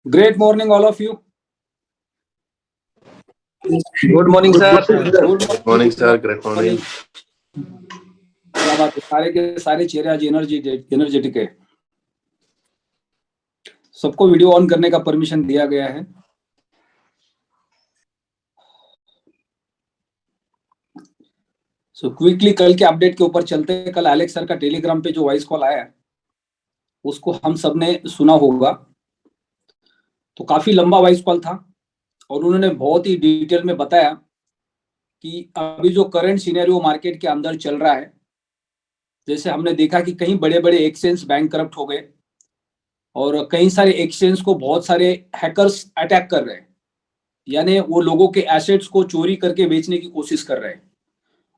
Great morning, all of you. Good morning, sir. Good morning, sir. Great morning. क्या बात है, सारे के सारे चेहरे आज एनर्जेटिक है। सबको वीडियो ऑन करने का परमिशन दिया गया है। सो क्विकली कल के अपडेट के ऊपर चलते हैं। कल एलेक्स सर का टेलीग्राम पे जो वॉइस कॉल आया उसको हम सब ने सुना होगा। तो काफी लंबा वॉइस कॉल था और उन्होंने बहुत ही डिटेल में बताया कि अभी जो करंट सिनेरियो मार्केट के अंदर चल रहा है, जैसे हमने देखा कि कहीं बड़े बड़े एक्सचेंज बैंक करप्ट हो गए और कई सारे एक्सचेंज को बहुत सारे हैकर्स अटैक कर रहे हैं, यानी वो लोगों के एसेट्स को चोरी करके बेचने की कोशिश कर रहे हैं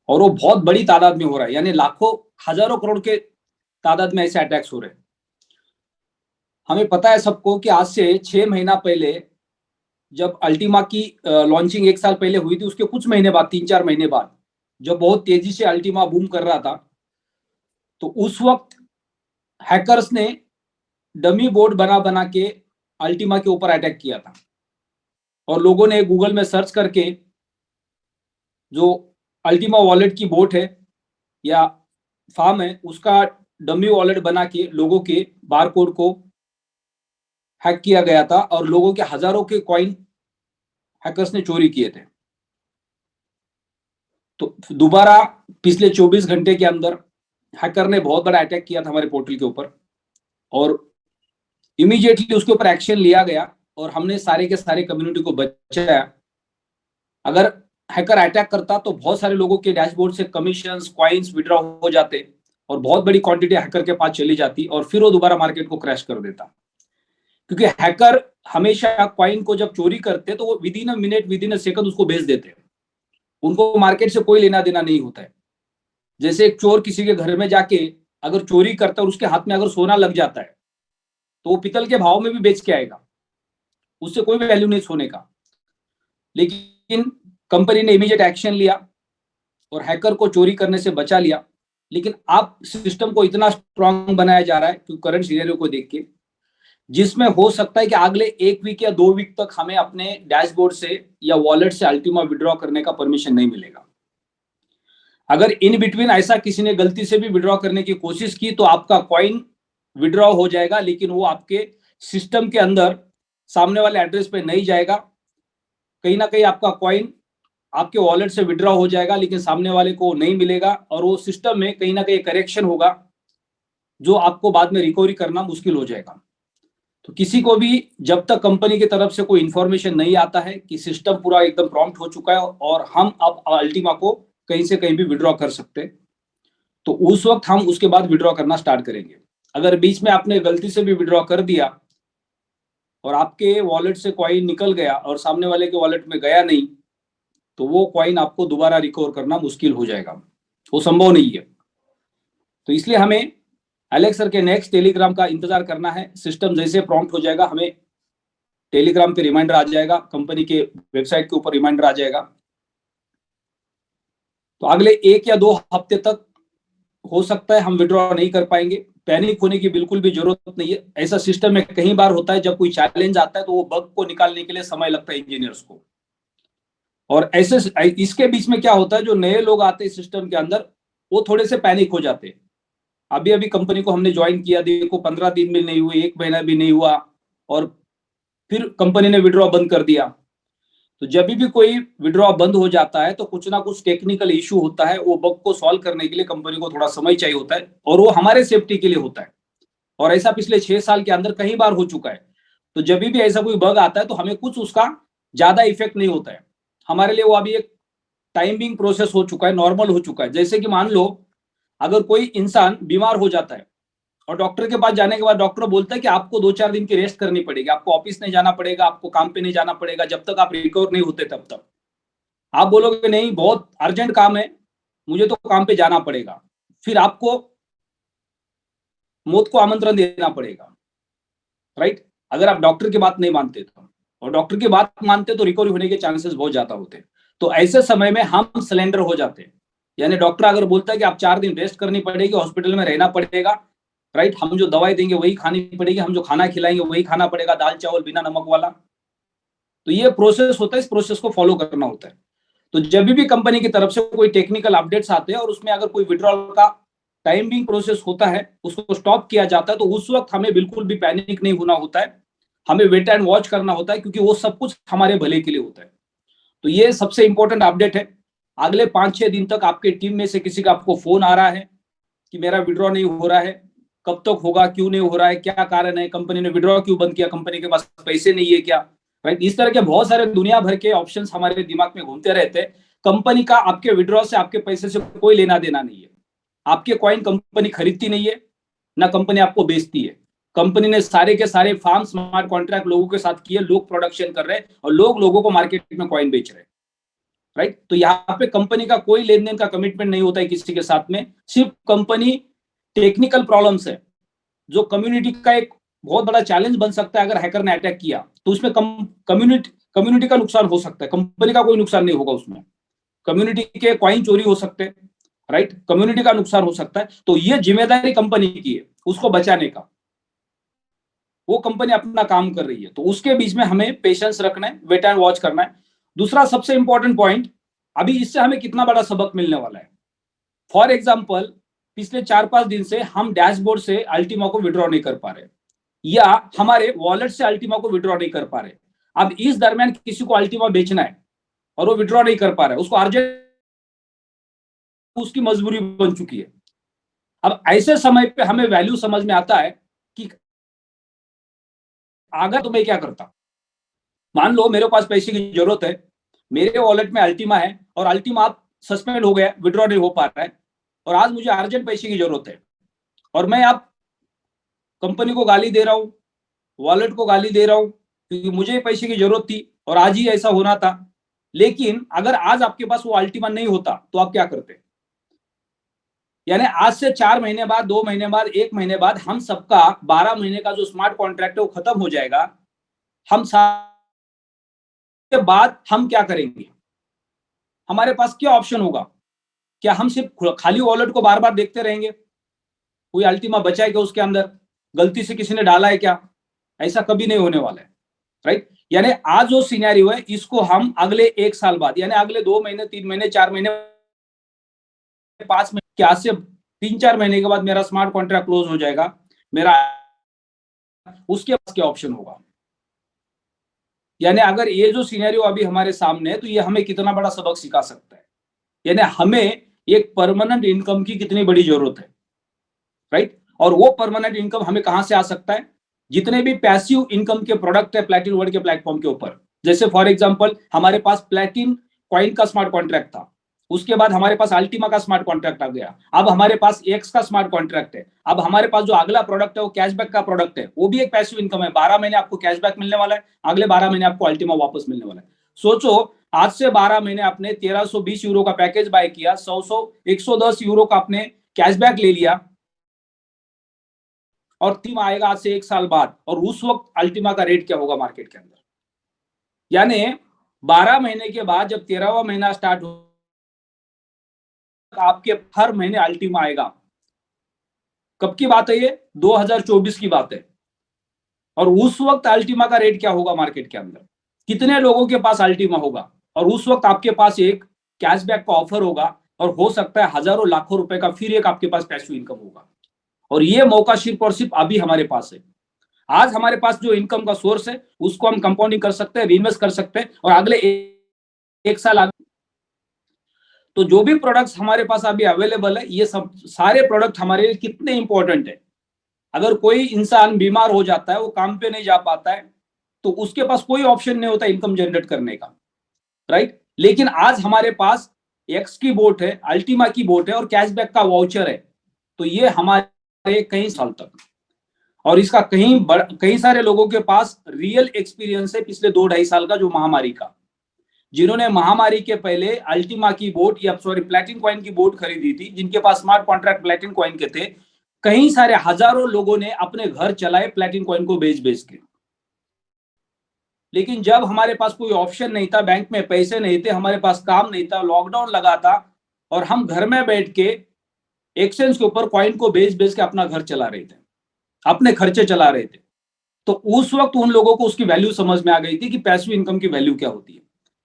और वो बहुत बड़ी तादाद में हो रहा है, यानी लाखों हजारों करोड़ के तादाद में ऐसे अटैक्स हो रहे हैं। हमें पता है सबको कि आज से 6 महीना पहले जब अल्टीमा की लॉन्चिंग 1 साल पहले हुई थी, उसके कुछ महीने बाद 3-4 महीने बाद जब बहुत तेजी से अल्टीमा बूम कर रहा था, तो उस वक्त हैकर्स ने डमी बोर्ड बना बना के अल्टीमा के ऊपर अटैक किया था और लोगों ने गूगल में सर्च करके जो अल्टीमा वॉलेट की बोट है या फार्म है उसका डमी वॉलेट बना के लोगों के बारकोड को हैक किया गया था और लोगों के हजारों के कॉइन हैकर्स ने चोरी किए थे। तो दोबारा पिछले 24 घंटे के अंदर हैकर ने बहुत बड़ा अटैक किया था हमारे पोर्टल के ऊपर और इमीडिएटली उसके ऊपर एक्शन लिया गया और हमने सारे के सारे कम्युनिटी को बचाया। अगर हैकर अटैक करता तो बहुत सारे लोगों के डैशबोर्ड से कमीशंस, कॉइन्स विड्रॉ हो जाते और बहुत बड़ी क्वांटिटी हैकर के पास चली जाती और फिर वो दोबारा मार्केट को क्रैश कर देता। क्योंकि हैकर हमेशा कॉइन को जब चोरी करते तो वो with in a minute, with in a second उसको बेच देते हैं। उनको मार्केट से कोई लेना देना नहीं होता है। जैसे एक चोर किसी के घर में जाके अगर चोरी करता है और उसके हाथ में अगर सोना लग जाता है तो वो पितल के भाव में भी बेच के आएगा, उससे कोई भी वैल्यू नहीं सोने का। लेकिन कंपनी ने इमीडिएट एक्शन लिया और हैकर को चोरी करने से बचा लिया। लेकिन आप सिस्टम को इतना स्ट्रांग बनाया जा रहा है क्योंकि करंट सिनेरियो को देख के, जिसमें हो सकता है कि अगले 1 वीक या 2 वीक तक हमें अपने डैशबोर्ड से या वॉलेट से अल्टीमा विड्रॉ करने का परमिशन नहीं मिलेगा। अगर इन बिटवीन ऐसा किसी ने गलती से भी विड्रॉ करने की कोशिश की तो आपका कॉइन विड्रॉ हो जाएगा, लेकिन वो आपके सिस्टम के अंदर सामने वाले एड्रेस पे नहीं जाएगा। कहीं ना कहीं आपका कॉइन आपके वॉलेट से विड्रॉ हो जाएगा लेकिन सामने वाले को नहीं मिलेगा और वो सिस्टम में कहीं ना कहीं करेक्शन होगा जो आपको बाद में रिकवरी करना मुश्किल हो जाएगा। तो किसी को भी जब तक कंपनी की तरफ से कोई इंफॉर्मेशन नहीं आता है कि सिस्टम पूरा एकदम प्रॉम्प्ट हो चुका है और हम अब अल्टीमा को कहीं से कहीं भी विड्रॉ कर सकते हैं, तो उस वक्त हम उसके बाद विड्रॉ करना स्टार्ट करेंगे। अगर बीच में आपने गलती से भी विड्रॉ कर दिया और आपके वॉलेट से कॉइन निकल गया और सामने वाले के वॉलेट में गया नहीं, तो वो कॉइन आपको दोबारा रिकवर करना मुश्किल हो जाएगा, वो संभव नहीं है। तो इसलिए हमें एलेक्स सर के नेक्स्ट टेलीग्राम का इंतजार करना है। सिस्टम जैसे प्रॉम्प्ट हो जाएगा हमें टेलीग्राम पे रिमाइंडर आ जाएगा, कंपनी के वेबसाइट के ऊपर रिमाइंडर आ जाएगा। तो अगले 1 या 2 हफ्ते तक हो सकता है हम विड्रॉ नहीं कर पाएंगे। पैनिक होने की बिल्कुल भी जरूरत नहीं है। ऐसा सिस्टम में कई बार होता है, जब कोई चैलेंज आता है तो वो बग को निकालने के लिए समय लगता है इंजीनियर्स को। और ऐसे इसके बीच में क्या होता है, जो नए लोग आते हैं सिस्टम के अंदर वो थोड़े से पैनिक हो जाते हैं। अभी अभी कंपनी को हमने ज्वाइन किया, देखो 15 दिन भी नहीं हुए, 1 महीना भी नहीं हुआ और फिर कंपनी ने विड्रॉ बंद कर दिया। तो जब भी कोई विड्रॉ बंद हो जाता है तो कुछ ना कुछ टेक्निकल इशू होता है। वो बग को सॉल्व करने के लिए कंपनी को थोड़ा समय चाहिए होता है और वो हमारे सेफ्टी के लिए होता है। और ऐसा पिछले 6 साल के अंदर कई बार हो चुका है। तो जब भी ऐसा कोई बग आता है तो हमें कुछ उसका ज्यादा इफेक्ट नहीं होता है। हमारे लिए वो अभी एक टाइमिंग प्रोसेस हो चुका है, नॉर्मल हो चुका है। जैसे कि मान लो अगर कोई इंसान बीमार हो जाता है और डॉक्टर के पास जाने के बाद डॉक्टर बोलता है कि आपको 2-4 दिन की रेस्ट करनी पड़ेगी, आपको ऑफिस नहीं जाना पड़ेगा, आपको काम पे नहीं जाना पड़ेगा, जब तक आप रिकवर नहीं होते तब तक। आप बोलोगे नहीं बहुत अर्जेंट काम है, मुझे तो काम पे जाना पड़ेगा, फिर आपको मौत को आमंत्रण देना पड़ेगा, राइट? अगर आप डॉक्टर की बात नहीं मानते तो, और डॉक्टर की बात मानते तो रिकवरी होने के चांसेस बहुत ज्यादा होते। तो ऐसे समय में हम सिलेंडर हो जाते हैं। यानी डॉक्टर अगर बोलता है कि आप 4 दिन रेस्ट करनी पड़ेगी, हॉस्पिटल में रहना पड़ेगा, राइट। हम जो दवाई देंगे वही खानी पड़ेगी, हम जो खाना खिलाएंगे वही खाना पड़ेगा, दाल चावल बिना नमक वाला। तो ये प्रोसेस होता है, इस प्रोसेस को फॉलो करना होता है। तो जब भी कंपनी की तरफ से कोई टेक्निकल अपडेट्स आते हैं और उसमें अगर कोई विड्रॉल का टाइमिंग प्रोसेस होता है, उसको स्टॉप किया जाता है, तो उस वक्त हमें बिल्कुल भी पैनिक नहीं होना होता है, हमें वेट एंड वॉच करना होता है, क्योंकि वो सब कुछ हमारे भले के लिए होता है। तो ये सबसे इंपॉर्टेंट अपडेट है। अगले 5-6 दिन तक आपके टीम में से किसी का आपको फोन आ रहा है कि मेरा विड्रॉ नहीं हो रहा है, कब तक होगा, क्यों नहीं हो रहा है, क्या कारण है, कंपनी ने विड्रॉ क्यों बंद किया, कंपनी के पास पैसे नहीं है क्या, राइट। इस तरह के बहुत सारे दुनिया भर के ऑप्शंस हमारे दिमाग में घूमते रहते हैं। कंपनी का आपके विड्रॉ से, आपके पैसे से कोई लेना देना नहीं है। आपके कॉइन कंपनी खरीदती नहीं है, ना कंपनी आपको बेचती है। कंपनी ने सारे के सारे फार्म स्मार्ट कॉन्ट्रैक्ट लोगों के साथ किए, लोग प्रोडक्शन कर रहे हैं और लोग लोगों को मार्केट में कॉइन बेच रहे हैं, राइट। तो यहाँ पे कंपनी का कोई लेन देन का कमिटमेंट नहीं होता है किसी के साथ में। सिर्फ कंपनी टेक्निकल प्रॉब्लम्स है जो कम्युनिटी का एक बहुत बड़ा चैलेंज बन सकता है। अगर हैकर ने अटैक किया तो उसमें कम्युनिटी का नुकसान हो सकता है, कंपनी का कोई नुकसान नहीं होगा उसमें। कम्युनिटी के कॉइन चोरी हो सकते हैं, राइट, कम्युनिटी का नुकसान हो सकता है। तो ये जिम्मेदारी कंपनी की है उसको बचाने का, वो कंपनी अपना काम कर रही है। तो उसके बीच में हमें पेशेंस रखना है, वेट एंड वॉच करना है। दूसरा सबसे इंपॉर्टेंट पॉइंट, अभी इससे हमें कितना बड़ा सबक मिलने वाला है। फॉर एग्जाम्पल, पिछले 4-5 दिन से हम डैशबोर्ड से अल्टीमा को विड्रॉ नहीं कर पा रहे, या हमारे वॉलेट से अल्टीमा को विड्रॉ नहीं कर पा रहे। अब इस दरमियान किसी को अल्टीमा बेचना है और वो विड्रॉ नहीं कर पा रहा है, उसको अर्जेंट, उसकी मजबूरी बन चुकी है। अब ऐसे समय पे हमें वैल्यू समझ में आता है कि अगर तो मैं क्या करता। मान लो मेरे पास पैसे की जरूरत है, मेरे वॉलेट में अल्टीमा है और अल्टीमा आप सस्पेंड हो गया, विड्रॉ नहीं हो पा रहा है, और आज मुझे अर्जेंट पैसे की जरूरत है, और मैं आप कंपनी को गाली दे रहा हूं, वॉलेट को गाली दे रहा हूं, क्योंकि मुझे पैसे की जरूरत थी और आज ही ऐसा होना था। लेकिन अगर आज आपके पास वो अल्टीमा नहीं होता तो आप क्या करते? यानी आज से 4 महीने बाद, 2 महीने बाद, 1 महीने बाद हम सबका 12 महीने का जो स्मार्ट कॉन्ट्रैक्ट है वो खत्म हो जाएगा। हम के बाद हम क्या करेंगे? हमारे पास क्या ऑप्शन होगा? क्या हम सिर्फ खाली वॉलेट को बार बार देखते रहेंगे, कोई अल्टीमा बचा है क्या उसके अंदर, गलती से किसी ने डाला है क्या? ऐसा कभी नहीं होने वाला है, राइट। यानी आज जो सिनेरियो है इसको हम अगले 1 साल बाद, यानी अगले 2 महीने, 3 महीने, 4 महीने, 5 महीने, क्या आज से 3-4 महीने के बाद मेरा स्मार्ट कॉन्ट्रैक्ट क्लोज हो जाएगा, मेरा उसके पास क्या ऑप्शन होगा? यानी अगर ये जो सिनेरियो अभी हमारे सामने है तो ये हमें कितना बड़ा सबक सिखा सकता है। यानी हमें एक परमानेंट इनकम की कितनी बड़ी जरूरत है, राइट। और वो परमानेंट इनकम हमें कहां से आ सकता है? जितने भी पैसिव इनकम के प्रोडक्ट है प्लैटिन वर्ल्ड के प्लेटफॉर्म के ऊपर, जैसे फॉर एग्जांपल हमारे पास प्लैटिन कॉइन का स्मार्ट कॉन्ट्रैक्ट था, उसके बाद हमारे पास अल्टीमा का स्मार्ट कॉन्ट्रैक्ट आ गया, अब हमारे पास एक्स का स्मार्ट कॉन्ट्रैक्ट है, अब हमारे पास जो अगला प्रोडक्ट है वो कैशबैक का प्रोडक्ट है, वो भी एक पैसिव इनकम है। 12 महीने आपको कैशबैक मिलने वाला है, अगले 12 महीने आपको अल्टीमा वापस मिलने वाला है। सोचो, आज से 12 महीने आपने 1320 यूरो का पैकेज बाय किया, 110 यूरो का आपने कैशबैक ले लिया, और टीम आएगा आज से 1 साल बाद, और उस वक्त अल्टीमा का रेट क्या होगा मार्केट के अंदर? यानी 12 महीने के बाद जब 13वां महीना स्टार्ट हो, आपके हर महीने अल्टीमा आएगा। कब की बात है ये? 2024 की बात है। और उस वक्त अल्टीमा का रेट क्या होगा मार्केट के अंदर? कितने लोगों के पास अल्टीमा होगा? और उस वक्त आपके पास एक कैशबैक का ऑफर होगा, और हो सकता है हजारों लाखों रुपए का फिर एक आपके पास पैसिव इनकम होगा। और ये मौका सिर्फ और सिर्फ अभी हमारे पास है। आज हमारे पास जो इनकम का सोर्स है उसको हम कंपाउंडिंग कर सकते हैं, रीइन्वेस्ट कर सकते हैं, और अगले 1 साल आगे। तो जो भी प्रोडक्ट्स हमारे पास अभी अवेलेबल है, ये सब सारे प्रोडक्ट हमारे लिए कितने इंपॉर्टेंट है। अगर कोई इंसान बीमार हो जाता है, वो काम पे नहीं जा पाता है, तो उसके पास कोई ऑप्शन नहीं होता इनकम जनरेट करने का, राइट। लेकिन आज हमारे पास एक्स की बोट है, अल्टीमा की बोट है, और कैशबैक का वाउचर है। तो ये हमारे कई साल तक, और इसका कई सारे लोगों के पास रियल एक्सपीरियंस है पिछले 2-2.5 साल का, जो महामारी का, जिन्होंने महामारी के पहले अल्टीमा की बोट, या सॉरी प्लैटिन कॉइन की बोट खरीदी थी, जिनके पास स्मार्ट कॉन्ट्रैक्ट प्लैटिन कॉइन के थे। कई सारे हजारों लोगों ने अपने घर चलाए प्लैटिन कॉइन को बेच बेच के। लेकिन जब हमारे पास कोई ऑप्शन नहीं था, बैंक में पैसे नहीं थे, हमारे पास काम नहीं था, लॉकडाउन लगा था, और हम घर में बैठ के एक्सचेंज के ऊपर कॉइन को बेच बेच के अपना घर चला रहे थे, अपने खर्चे चला रहे थे। तो उस वक्त उन लोगों को उसकी वैल्यू समझ में आ गई थी कि पैसिव इनकम की वैल्यू क्या होती है।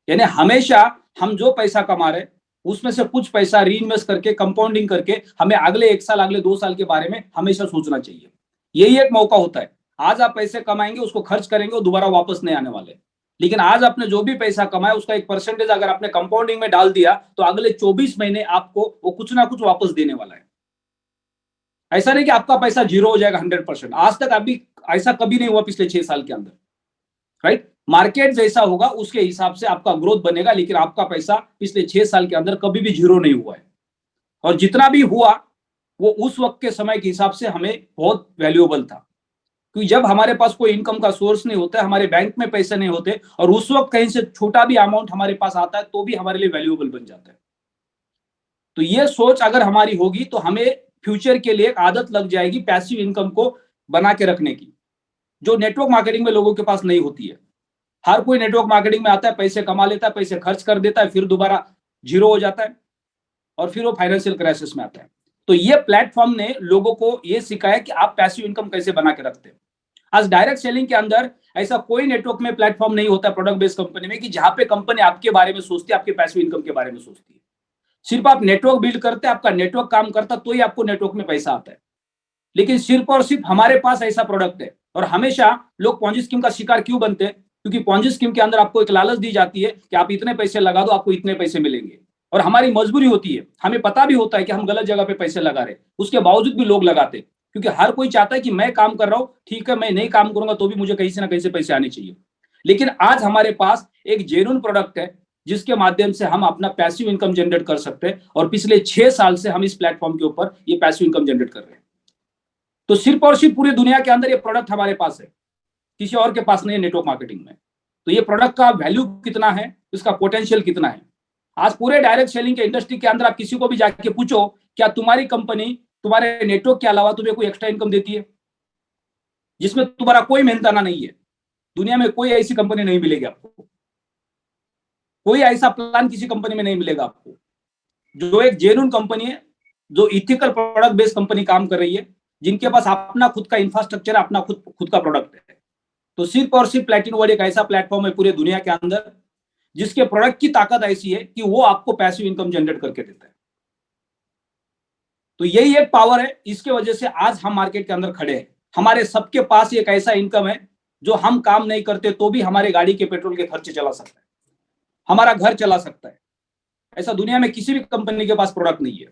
यानी हमेशा हम जो पैसा कमा रहे उसमें से कुछ पैसा री इन्वेस्ट करके, कंपाउंडिंग करके हमें अगले 1 साल, अगले 2 साल के बारे में हमेशा सोचना चाहिए। यही एक मौका होता है। आज आप पैसे कमाएंगे, उसको खर्च करेंगे और दोबारा वापस नहीं आने वाले। लेकिन आज आपने जो भी पैसा कमाया उसका एक परसेंटेज अगर आपने कंपाउंडिंग में डाल दिया तो अगले 24 महीने आपको वो कुछ ना कुछ वापस देने वाला है। ऐसा नहीं कि आपका पैसा जीरो हो जाएगा 100%। आज तक अभी ऐसा कभी नहीं हुआ पिछले 6 साल के अंदर, राइट। मार्केट जैसा होगा उसके हिसाब से आपका ग्रोथ बनेगा, लेकिन आपका पैसा पिछले 6 साल के अंदर कभी भी जीरो नहीं हुआ है। और जितना भी हुआ वो उस वक्त के समय के हिसाब से हमें बहुत वैल्यूएबल था, क्योंकि जब हमारे पास कोई इनकम का सोर्स नहीं होता, हमारे बैंक में पैसे नहीं होते और उस वक्त कहीं से छोटा भी अमाउंट हमारे पास आता है तो भी हमारे लिए वैल्यूएबल बन जाता है। तो ये सोच अगर हमारी होगी तो हमें फ्यूचर के लिए एक आदत लग जाएगी पैसिव इनकम को बना के रखने की, जो नेटवर्क मार्केटिंग में लोगों के पास नहीं होती है। हर कोई नेटवर्क मार्केटिंग में आता है, पैसे कमा लेता है, पैसे खर्च कर देता है, फिर दोबारा जीरो हो जाता है और फिर वो फाइनेंशियल क्राइसिस में आता है। तो ये प्लेटफॉर्म ने लोगों को ये सिखाया कि आप पैसिव इनकम कैसे बना के रखते हैं। आज डायरेक्ट सेलिंग के अंदर ऐसा कोई नेटवर्क में प्लेटफॉर्म नहीं होता प्रोडक्ट बेस्ड कंपनी में कि जहां पे कंपनी आपके बारे में सोचती है, आपके पैसिव इनकम के बारे में सोचती है। सिर्फ आप नेटवर्क बिल्ड करते हैं, आपका नेटवर्क काम करता तो ही आपको नेटवर्क में पैसा आता है। लेकिन सिर्फ और सिर्फ हमारे पास ऐसा प्रोडक्ट है। और हमेशा लोग पॉन्जी स्कीम का शिकार क्यों बनते हैं? क्योंकि पॉन्जी स्कीम के अंदर आपको एक लालच दी जाती है कि आप इतने पैसे लगा दो, आपको इतने पैसे मिलेंगे। और हमारी मजबूरी होती है, हमें पता भी होता है कि हम गलत जगह पे पैसे लगा रहे, उसके बावजूद भी लोग लगाते, क्योंकि हर कोई चाहता है कि मैं काम कर रहा हूं, ठीक है, मैं नहीं काम करूंगा तो भी मुझे कहीं से ना कहीं से पैसे आने चाहिए। लेकिन आज हमारे पास एक जेन्युइन प्रोडक्ट है जिसके माध्यम से हम अपना पैसिव इनकम जनरेट कर सकते हैं। और पिछले 6 साल से हम इस प्लेटफॉर्म के ऊपर ये पैसिव इनकम जनरेट कर रहे हैं। तो सिर्फ और सिर्फ पूरी दुनिया के अंदर ये प्रोडक्ट हमारे पास है, किसी और के पास नहीं है नेटवर्क मार्केटिंग में। तो ये प्रोडक्ट का वैल्यू कितना है, इसका पोटेंशियल कितना है। आज पूरे डायरेक्ट सेलिंग के इंडस्ट्री के अंदर आप किसी को भी जाके पूछो, क्या तुम्हारी कंपनी तुम्हारे नेटवर्क के अलावा तुम्हें कोई एक्स्ट्रा इनकम देती है जिसमें तुम्हारा कोई मेहनताना नहीं है? दुनिया में कोई ऐसी कंपनी नहीं मिलेगी आपको, कोई ऐसा प्लान किसी कंपनी में नहीं मिलेगा आपको। जो एक जेन्युइन कंपनी है, जो इथिकल प्रोडक्ट बेस्ड कंपनी काम कर रही है, जिनके पास अपना खुद का इंफ्रास्ट्रक्चर है, अपना खुद का प्रोडक्ट है। तो सिर्फ और सिर्फ प्लैटिनम वर्ल्ड एक ऐसा प्लेटफॉर्म है पूरे दुनिया के अंदर जिसके प्रोडक्ट की ताकत ऐसी है कि वो आपको पैसिव इनकम जनरेट करके देता है। तो यही एक पावर है, इसके वजह से आज हम मार्केट के अंदर खड़े हैं। हमारे सबके पास एक ऐसा इनकम है जो हम काम नहीं करते तो भी हमारे गाड़ी के पेट्रोल के खर्चे चला सकता है, हमारा घर चला सकता है। ऐसा दुनिया में किसी भी कंपनी के पास प्रोडक्ट नहीं है।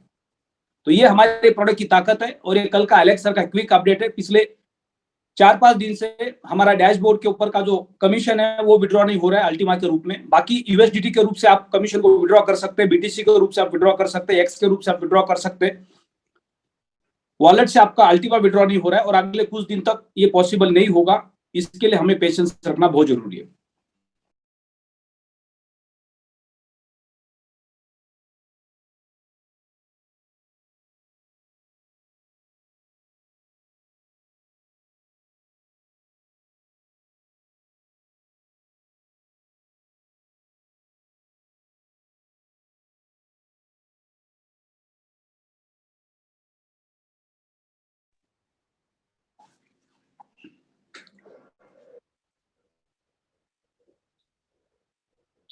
तो ये हमारे प्रोडक्ट की ताकत है। और ये कल का एलेक्स सर का क्विक अपडेट है। पिछले 4-5 दिन से हमारा डैशबोर्ड के ऊपर का जो कमीशन है वो विड्रॉ नहीं हो रहा है अल्टीमा के रूप में। बाकी यूएसडीटी के रूप से आप कमीशन को विड्रॉ कर सकते हैं, बीटीसी के रूप से आप विड्रॉ कर सकते हैं, एक्स के रूप से आप विड्रॉ कर सकते हैं। वॉलेट से आपका अल्टीमा विड्रॉ नहीं हो रहा है और अगले कुछ दिन तक ये पॉसिबल नहीं होगा। इसके लिए हमें पेशेंस रखना बहुत जरूरी है।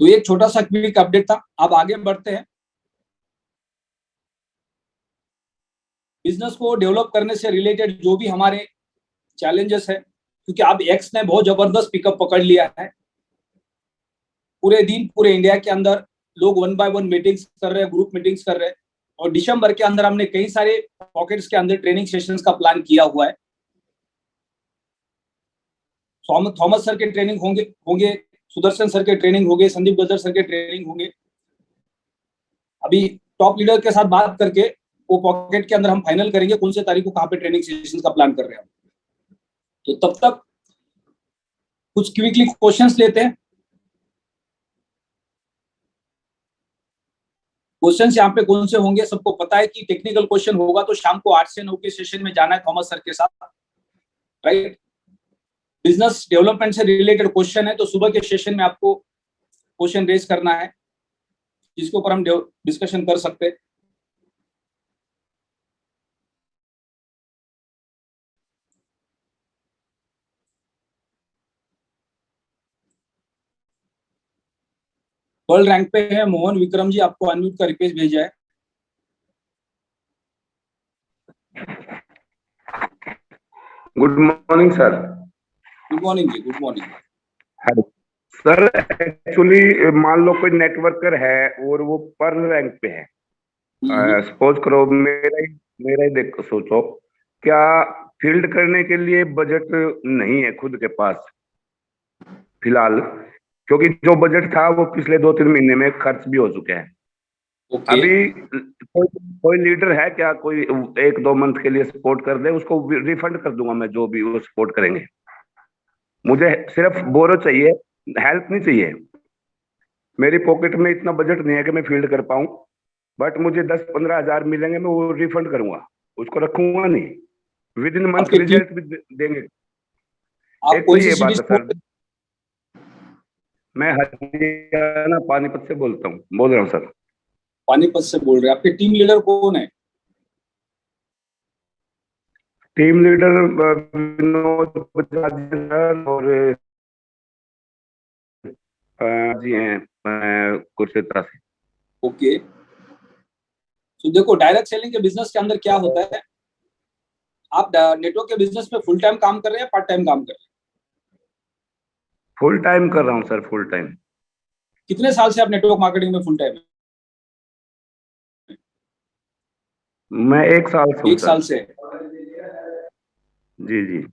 तो एक छोटा सा क्विक अपडेट था। अब आगे बढ़ते हैं। बिजनेस को डेवलप करने से रिलेटेड जो भी हमारे चैलेंजेस है, क्योंकि अब एक्स ने बहुत जबरदस्त पिकअप पकड़ लिया है। पूरे दिन पूरे इंडिया के अंदर लोग 1 बाय 1 मीटिंग्स कर रहे हैं, ग्रुप मीटिंग्स कर रहे हैं। और दिसंबर के अंदर हमने कई सारे पॉकेट्स के अंदर ट्रेनिंग सेशंस का प्लान किया हुआ है। थॉमस सर के ट्रेनिंग होंगे, सुदर्शन सर के ट्रेनिंग होंगे, संदीप गजर सर के ट्रेनिंग होंगे। अभी टॉप लीडर के साथ बात करके वो पॉकेट के अंदर हम फाइनल करेंगे कौन से तारीख को कहाँ पे ट्रेनिंग सेशन का प्लान कर रहे हैं। तो तब तक कुछ क्विकली क्वेश्चंस लेते हैं। क्वेश्चंस यहाँ पे कौन से होंगे सबको पता है कि टेक्निकल क्वेश्चन होगा तो शाम को 8 से 9 के सेशन में जाना है थॉमस सर के साथ, राइट। बिजनेस डेवलपमेंट से रिलेटेड क्वेश्चन है तो सुबह के सेशन में आपको क्वेश्चन रेज करना है जिसके ऊपर हम डिस्कशन कर सकते हैं। वर्ल्ड रैंक पे है। मोहन विक्रम जी, आपको अनम्यूट का रिक्वेस्ट भेजा है। Good morning sir. Good morning जी, good morning. Hello sir, actually मान लो कोई नेटवर्कर है और वो पर्ल रैंक पे है। सपोज करो मेरा ही देख सोचो, क्या फील्ड करने के लिए बजट नहीं है खुद के पास फिलहाल, क्योंकि जो बजट था वो पिछले 2-3 महीने में खर्च भी हो चुके हैं। ओके। अभी कोई लीडर है क्या, कोई 1-2 मंथ के लिए सपोर्ट कर दे, उसको रिफंड कर दूंगा मैं जो भी वो सपोर्ट करेंगे। मुझे सिर्फ बोरो चाहिए, हेल्प नहीं चाहिए। मेरी पॉकेट में इतना बजट नहीं है कि मैं फील्ड कर पाऊं, बट मुझे 10-15 हजार मिलेंगे, मैं वो रिफंड करूंगा, उसको रखूंगा नहीं। विद इन मंथ आपके रिजल्ट भी देंगे। आप एक तो कौन सी ये सिटी बात से है सर। मैं हरियाणा पानीपत से बोल रहा हूँ सर। पानीपत से बोल रहे हैं। आपके टीम लीडर कौन है? टीम लीडर विनोद बजाज जी सर, और जी हैं कुरुक्षेत्र से। ओके। तो देखो, डायरेक्ट सेलिंग के बिजनेस के अंदर क्या होता है, आप नेटवर्क के बिजनेस में फुल टाइम काम कर रहे हैं, पार्ट टाइम काम कर रहे हैं? फुल टाइम कर रहा हूँ सर, फुल टाइम। कितने साल से आप नेटवर्क मार्केटिंग में फुल टाइम है? मैं 1 साल से हूँ 1 साल सर। से। जी जी।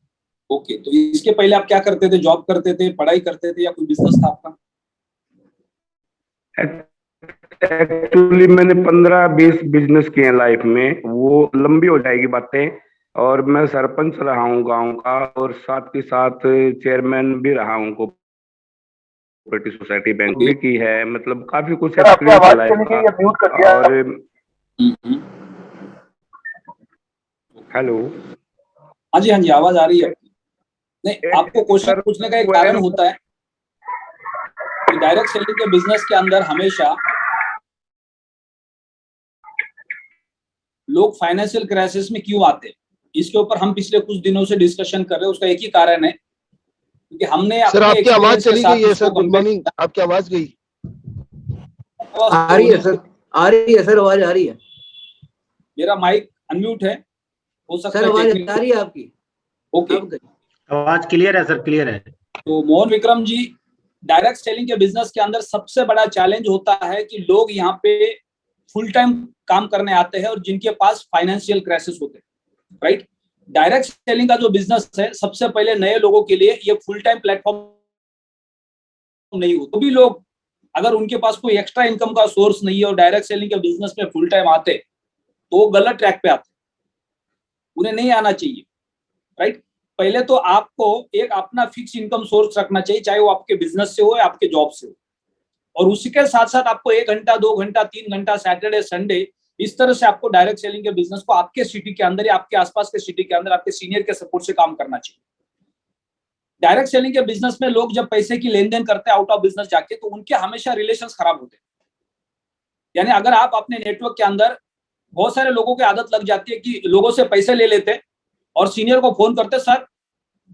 ओके, तो इसके पहले आप क्या करते थे? जॉब करते थे, पढ़ाई करते थे, या कोई बिजनेस था आपका? एक्चुअली मैंने 15-20 बिजनेस किए हैं लाइफ में, वो लंबी हो जाएगी बातें। और मैं सरपंच रहा हूँ गांव का, और साथ के साथ चेयरमैन भी रहा हूँ कोऑपरेटिव सोसाइटी, बैंक भी की है। मतलब काफी कुछ एक्सपीरियंस है लाइफ का। और हेलो। हाँ जी, हाँ जी, आवाज आ रही है आपकी। नहीं, आपको क्वेश्चन पूछने का एक कारण होता है कि डायरेक्ट सेलिंग के बिजनेस के अंदर हमेशा लोग फाइनेंशियल क्राइसिस में क्यों आते हैं, इसके ऊपर हम पिछले कुछ दिनों से डिस्कशन कर रहे हैं। उसका एक ही कारण है, क्योंकि हमने सर अपने आपकी आवाज एक्सपीरियंस के चली साथ गई है इसको सर। Good compare. मॉर्निंग, आपकी आवाज गई। आ रही है सर, आ रही है सर, आवाज आ रही है। मेरा माइक अनम्यूट है, हो सकता सर है आवाज टेक्निकल। आ रही है आपकी। ओके, आवाज क्लियर है सर, क्लियर है। तो मोहन विक्रम जी, डायरेक्ट सेलिंग के बिजनेस के अंदर सबसे बड़ा चैलेंज होता है कि लोग यहाँ पे फुल टाइम काम करने आते हैं और जिनके पास फाइनेंशियल क्राइसिस होते हैं, राइट। डायरेक्ट सेलिंग का जो बिजनेस है, सबसे पहले नए लोगों के लिए ये फुल टाइम प्लेटफॉर्म नहीं हो। तो भी लोग, अगर उनके पास कोई एक्स्ट्रा इनकम का सोर्स नहीं है और डायरेक्ट सेलिंग के बिजनेस में फुल टाइम आते, तो वो गलत ट्रैक पे आते, उन्हें नहीं आना चाहिए, राइट। पहले तो आपको एक अपना फिक्स इनकम सोर्स रखना चाहिए, चाहे वो आपके बिजनेस से हो या आपके जॉब से हो। और उसी के साथ साथ आपको 1 घंटा, 2 घंटा, 3 घंटा सैटरडे संडे, इस तरह से आपको डायरेक्ट सेलिंग के बिजनेस को आपके सिटी के अंदर या आपके आसपास के सिटी के अंदर आपके सीनियर के सपोर्ट से काम करना चाहिए। डायरेक्ट सेलिंग के बिजनेस में लोग जब पैसे की लेन देन करते हैं आउट ऑफ बिजनेस जाके, तो उनके हमेशा रिलेशंस खराब होते हैं। यानी अगर आप अपने नेटवर्क के अंदर, बहुत सारे लोगों की आदत लग जाती है कि लोगों से पैसे ले लेते और सीनियर को फोन करते, सर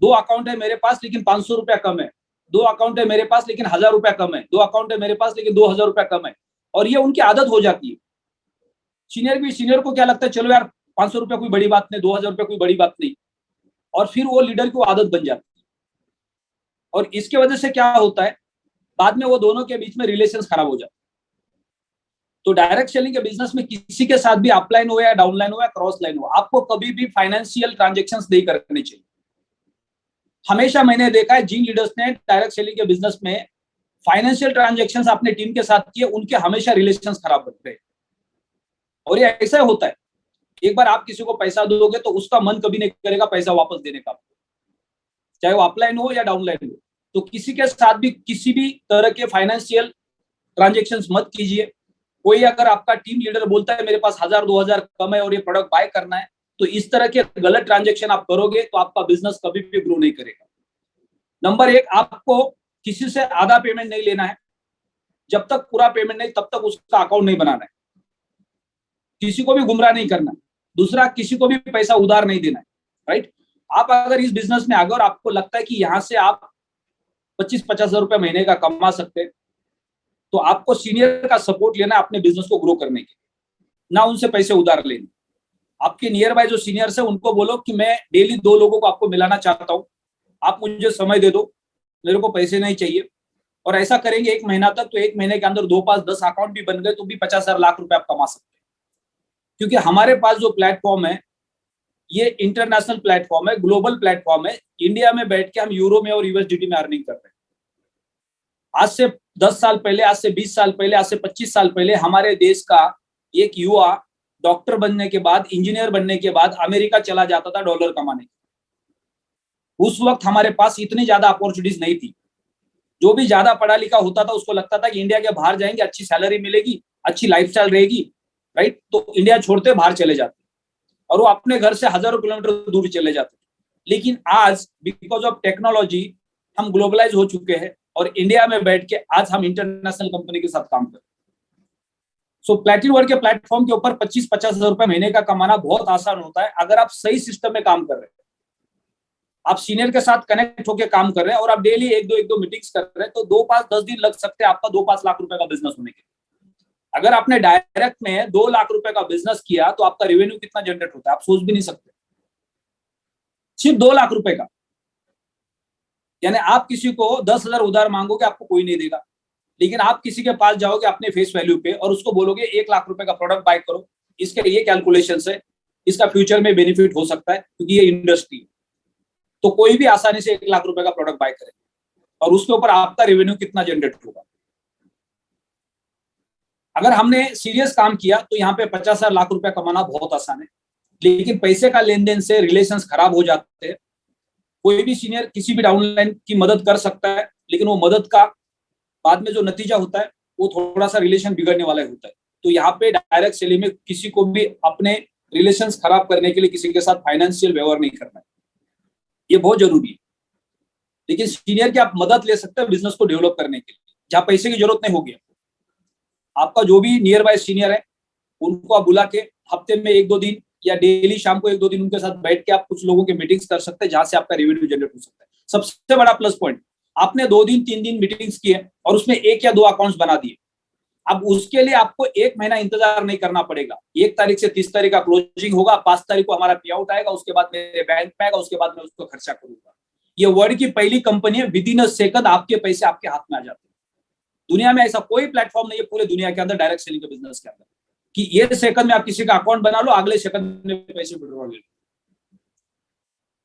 2 अकाउंट है मेरे पास लेकिन 500 रुपया कम है, 2 अकाउंट है मेरे पास लेकिन 1000 रुपया कम है, 2 अकाउंट है मेरे पास लेकिन 2000 रुपया कम है। और ये उनकी आदत हो जाती है। सीनियर को क्या लगता है, चलो यार 500 रुपया कोई बड़ी बात नहीं, 2000 रुपया कोई बड़ी बात नहीं। और फिर वो लीडर की आदत बन जाती है। और इसके वजह से क्या होता है, बाद में वो दोनों के बीच में रिलेशंस खराब हो जाते हैं। तो डायरेक्ट सेलिंग के बिजनेस में किसी के साथ भी अपलाइन हो या डाउनलाइन हो या क्रॉस लाइन हो, आपको कभी भी फाइनेंशियल ट्रांजेक्शंस नहीं करने चाहिए। हमेशा मैंने देखा है जिन लीडर्स ने डायरेक्ट सेलिंग के बिजनेस में फाइनेंशियल ट्रांजेक्शंस अपने टीम के साथ किए, उनके हमेशा रिलेशंस खराब बनते हैं। और ये ऐसा होता है, एक बार आप किसी को पैसा दोगे तो उसका मन कभी नहीं करेगा पैसा वापस देने का, चाहे वो अपलाइन हो या डाउनलाइन हो। तो किसी के साथ भी किसी भी तरह के फाइनेंशियल ट्रांजेक्शंस मत कीजिए। कोई अगर आपका टीम लीडर बोलता है मेरे पास 1000-2000 कम है और ये प्रोडक्ट बाय करना है, तो इस तरह के गलत ट्रांजेक्शन आप करोगे तो आपका बिजनेस कभी भी ग्रो नहीं करेगा। नंबर 1, आपको किसी से आधा पेमेंट नहीं लेना है। जब तक पूरा पेमेंट नहीं, तब तक उसका अकाउंट नहीं बनाना है। किसी को भी गुमराह नहीं करना। दूसरा, किसी को भी पैसा उधार नहीं देना है, राइट। आप अगर इस बिजनेस में आगे और आपको लगता है कि यहाँ से आप 25-50 हजार रुपये महीने का कमा सकते हैं, तो आपको सीनियर का सपोर्ट लेना है अपने बिजनेस को ग्रो करने के, ना उनसे पैसे उधार लेने। आपके नियर बाय जो सीनियर्स है उनको बोलो कि मैं डेली 2 लोगों को आपको मिलाना चाहता हूँ, आप मुझे समय दे दो, मेरे को पैसे नहीं चाहिए। और ऐसा करेंगे 1 महीना तक, तो 1 महीने के अंदर 2, 5, 10 अकाउंट भी बन गए तो भी 50,000 लाख रुपए आप कमा सकते हैं। क्योंकि हमारे पास जो प्लेटफॉर्म है ये इंटरनेशनल प्लेटफॉर्म है, ग्लोबल प्लेटफॉर्म है। इंडिया में बैठ के हम यूरो में और यूएसडीटी में अर्निंग कर रहे हैं। आज से 10 साल पहले, आज से 20 साल पहले, आज से 25 साल पहले हमारे देश का एक युवा डॉक्टर बनने के बाद, इंजीनियर बनने के बाद अमेरिका चला जाता था डॉलर कमाने। उस वक्त हमारे पास इतनी ज्यादा अपॉर्चुनिटीज नहीं थी। जो भी ज्यादा पढ़ा लिखा होता था उसको लगता था कि इंडिया के बाहर जाएंगे, अच्छी सैलरी मिलेगी, अच्छी लाइफस्टाइल रहेगी, राइट, तो इंडिया छोड़ते बाहर चले जाते और वो अपने घर से हजारों किलोमीटर दूर चले जाते। लेकिन आज बिकॉज ऑफ टेक्नोलॉजी हम ग्लोबलाइज हो चुके हैं और इंडिया में बैठ के आज हम इंटरनेशनल कंपनी के साथ काम कर रहे हैं। सो प्लैटिनम वर्क के प्लेटफॉर्म के ऊपर 25-50 हजार रुपए महीने का कमाना बहुत आसान होता है अगर आप सही सिस्टम में काम कर रहे हैं। आप सीनियर के साथ कनेक्ट होकर काम कर रहे हैं और आप डेली 1-2 मीटिंग्स कर रहे हैं, तो 2, 5, 10 दिन लग सकते हैं आपका 2-5 लाख रुपए का बिजनेस होने के। अगर आपने डायरेक्ट में 2 लाख रुपए का बिजनेस किया तो आपका रेवेन्यू कितना जनरेट होता है आप सोच भी नहीं सकते। सिर्फ 2 लाख रुपए का, यानी आप किसी को 10,000 उधार मांगोगे आपको कोई नहीं देगा, लेकिन आप किसी के पास जाओगे अपने फेस वैल्यू पे और उसको बोलोगे 1 लाख रुपए का प्रोडक्ट बाय करो, इसके ये कैलकुलेशंस है, इसका फ्यूचर में बेनिफिट हो सकता है क्योंकि ये इंडस्ट्री है, तो कोई भी आसानी से 1 लाख रुपए का प्रोडक्ट बाय करे और उसके ऊपर आपका रेवेन्यू कितना जनरेट होगा। अगर हमने सीरियस काम किया तो यहाँ पे 50,000 लाख रुपए कमाना बहुत आसान है, लेकिन पैसे का लेन देन से रिलेशंस खराब हो जाते हैं। कोई भी सीनियर किसी भी डाउनलाइन की मदद कर सकता है, लेकिन वो मदद का बाद में जो नतीजा होता है वो थोड़ा सा रिलेशन बिगड़ने वाला होता है। तो यहाँ पे डायरेक्ट सेलिंग में किसी को भी अपने रिलेशंस खराब करने के लिए किसी के साथ फाइनेंशियल व्यवहार नहीं करना है, ये बहुत जरूरी है। लेकिन सीनियर की आप मदद ले सकते हैं बिजनेस को डेवलप करने के लिए, जहाँ पैसे की जरूरत नहीं होगी। आपका जो भी नियर बाय सीनियर है उनको आप बुला के हफ्ते में 1-2 दिन या डेली शाम को 1-2 दिन उनके साथ बैठ के आप कुछ लोगों के मीटिंग्स कर सकते हैं, जहां से आपका रेवेन्यू जनरेट हो सकता है। सबसे बड़ा प्लस पॉइंट, आपने 2 दिन 3 दिन मीटिंग्स किए और उसमें 1 या 2 अकाउंट्स बना दिए। अब उसके लिए आपको 1 महीना इंतजार नहीं करना पड़ेगा। 1 तारीख से 30 तारीख का क्लोजिंग होगा, 5 तारीख को हमारा पे आउट आएगा, उसके बाद मेरे बैंक में आएगा, उसके बाद मैं उसको खर्चा करूंगा। ये वर्ल्ड की पहली कंपनी है, विद इन अ सेकंड आपके पैसे आपके हाथ में आ जाते हैं। दुनिया में ऐसा कोई प्लेटफॉर्म नहीं है पूरे दुनिया के अंदर डायरेक्ट सेलिंग के बिजनेस के अंदर कि ये सेकंड में आप किसी का अकाउंट बना लो, अगले सेकंड में पैसे विड्रॉ ले लो।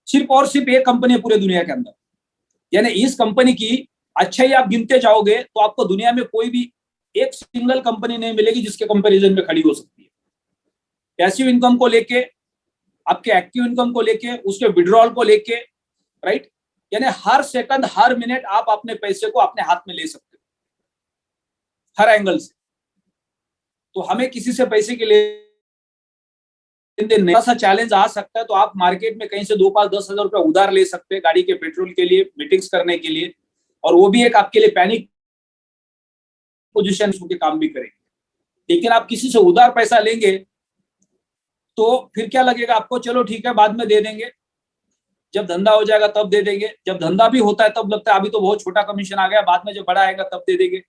सिर्फ और सिर्फ एक कंपनी है पूरे दुनिया के अंदर, यानी इस कंपनी की अच्छाई आप गिनते जाओगे तो आपको दुनिया में कोई भी एक सिंगल कंपनी नहीं मिलेगी जिसके कंपैरिजन में खड़ी हो सकती है। पैसिव इनकम को लेके, आपके एक्टिव इनकम को लेके, उसके विड्रॉल को लेके, राइट, यानी हर सेकंड हर मिनट आप अपने पैसे को अपने हाथ में ले सकते हो हर एंगल से। तो हमें किसी से पैसे के लिए नया सा चैलेंज आ सकता है, तो आप मार्केट में कहीं से 2, 5, 10 हजार रुपए उधार ले सकते हैं गाड़ी के पेट्रोल के लिए, मीटिंग्स करने के लिए, और वो भी एक आपके लिए पैनिक पोजीशन के काम भी करेंगे। लेकिन आप किसी से उधार पैसा लेंगे तो फिर क्या लगेगा आपको, चलो ठीक है बाद में दे देंगे, जब धंधा हो जाएगा तब दे देंगे, जब धंधा भी होता है तब लगता है अभी तो बहुत छोटा कमीशन आ गया, बाद में जब बड़ा आएगा तब दे देंगे।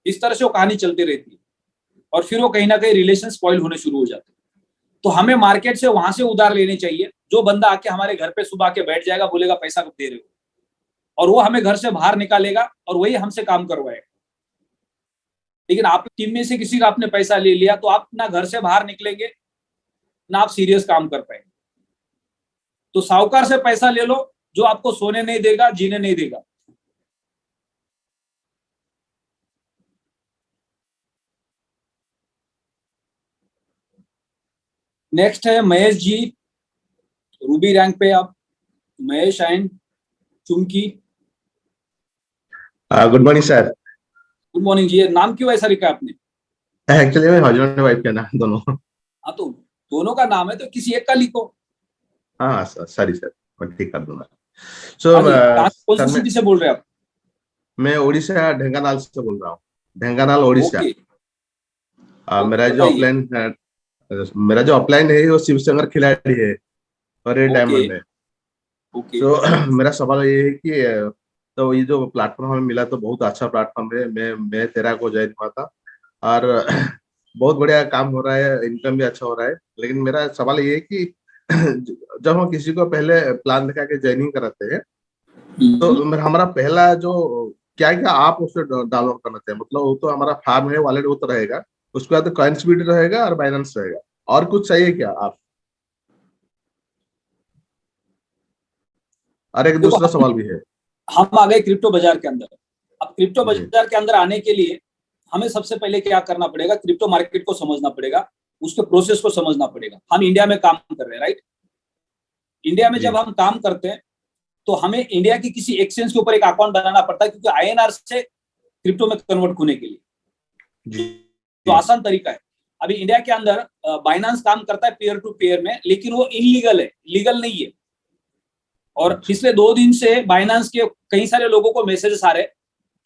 इस तरह से वो कहानी चलती रहती है और फिर वो कहीं ना कहीं रिलेशन स्पॉइल होने शुरू हो जाते हैं। तो हमें मार्केट से वहां से उधार लेने चाहिए जो बंदा आके हमारे घर पे सुबह आके बैठ जाएगा, बोलेगा पैसा कब दे रहे हो, और वो हमें घर से बाहर निकालेगा और वही हमसे काम करवाएगा। लेकिन आप टीम में से किसी का आपने पैसा ले लिया तो आप ना घर से बाहर निकलेंगे ना आप सीरियस काम कर पाएंगे। तो साहूकार से पैसा ले लो जो आपको सोने नहीं देगा, जीने नहीं देगा। नेक्स्ट है महेश जी, रूबी रैंक पे आप, Mahesh and Chumki. Good morning sir. Good morning जी। नाम क्यों ऐसा लिखा आपने? एक्चुअली मैं हस्बैंड वाइफ का नाम दोनों। हाँ तो दोनों का नाम है तो किसी एक का लिखो। हाँ सॉरी सर, मैं ठीक कर दूंगा। सो कौन सी सिटी से बोल रहे हैं आप? मैं उड़ीसा ढेंकानाल से बोल रहा हूँ, ढेंकानाल उड़ीसा। मेरा जो अपलाइन है वो शिवशंकर खिलाड़ी है और ये डायमंड है। तो मेरा सवाल ये है कि तो ये जो प्लेटफॉर्म हमें मिला तो बहुत अच्छा प्लेटफॉर्म है। मैं तेरा को ज्वाइन हुआ था और बहुत बढ़िया काम हो रहा है, इनकम भी अच्छा हो रहा है। लेकिन मेरा सवाल ये है कि जब हम किसी को पहले प्लान दिखा के ज्वाइनिंग कराते हैं तो हमारा पहला जो क्या क्या आप उससे डाउनलोड करना चाहिए, मतलब वो तो हमारा फार्म है, वॉलेट वो तो रहेगा, उसके बाद कॉइन्स भी रहेगा और बाइनेंस रहेगा, और कुछ चाहिए क्या आप? और एक दूसरा सवाल भी है। हम आ गए क्रिप्टो बाजार के अंदर। अब क्रिप्टो जी। बाजार के अंदर आने के लिए हमें सबसे पहले क्या करना पड़ेगा, क्रिप्टो मार्केट को समझना पड़ेगा, उसके प्रोसेस को समझना पड़ेगा। हम इंडिया में काम कर रहे हैं, राइट? इंडिया में जी। जब हम काम करते हैं तो हमें इंडिया की किसी एक्सचेंज के ऊपर एक अकाउंट बनाना पड़ता है, क्योंकि आईएनआर से क्रिप्टो में कन्वर्ट होने के लिए जी। तो आसान तरीका है। अभी इंडिया के अंदर बाइनेंस काम करता है पीयर टू पीयर में, लेकिन वो इलीगल है, लीगल नहीं है। और पिछले 2 दिन से बाइनेंस के कई सारे लोगों को मैसेजेस आ रहे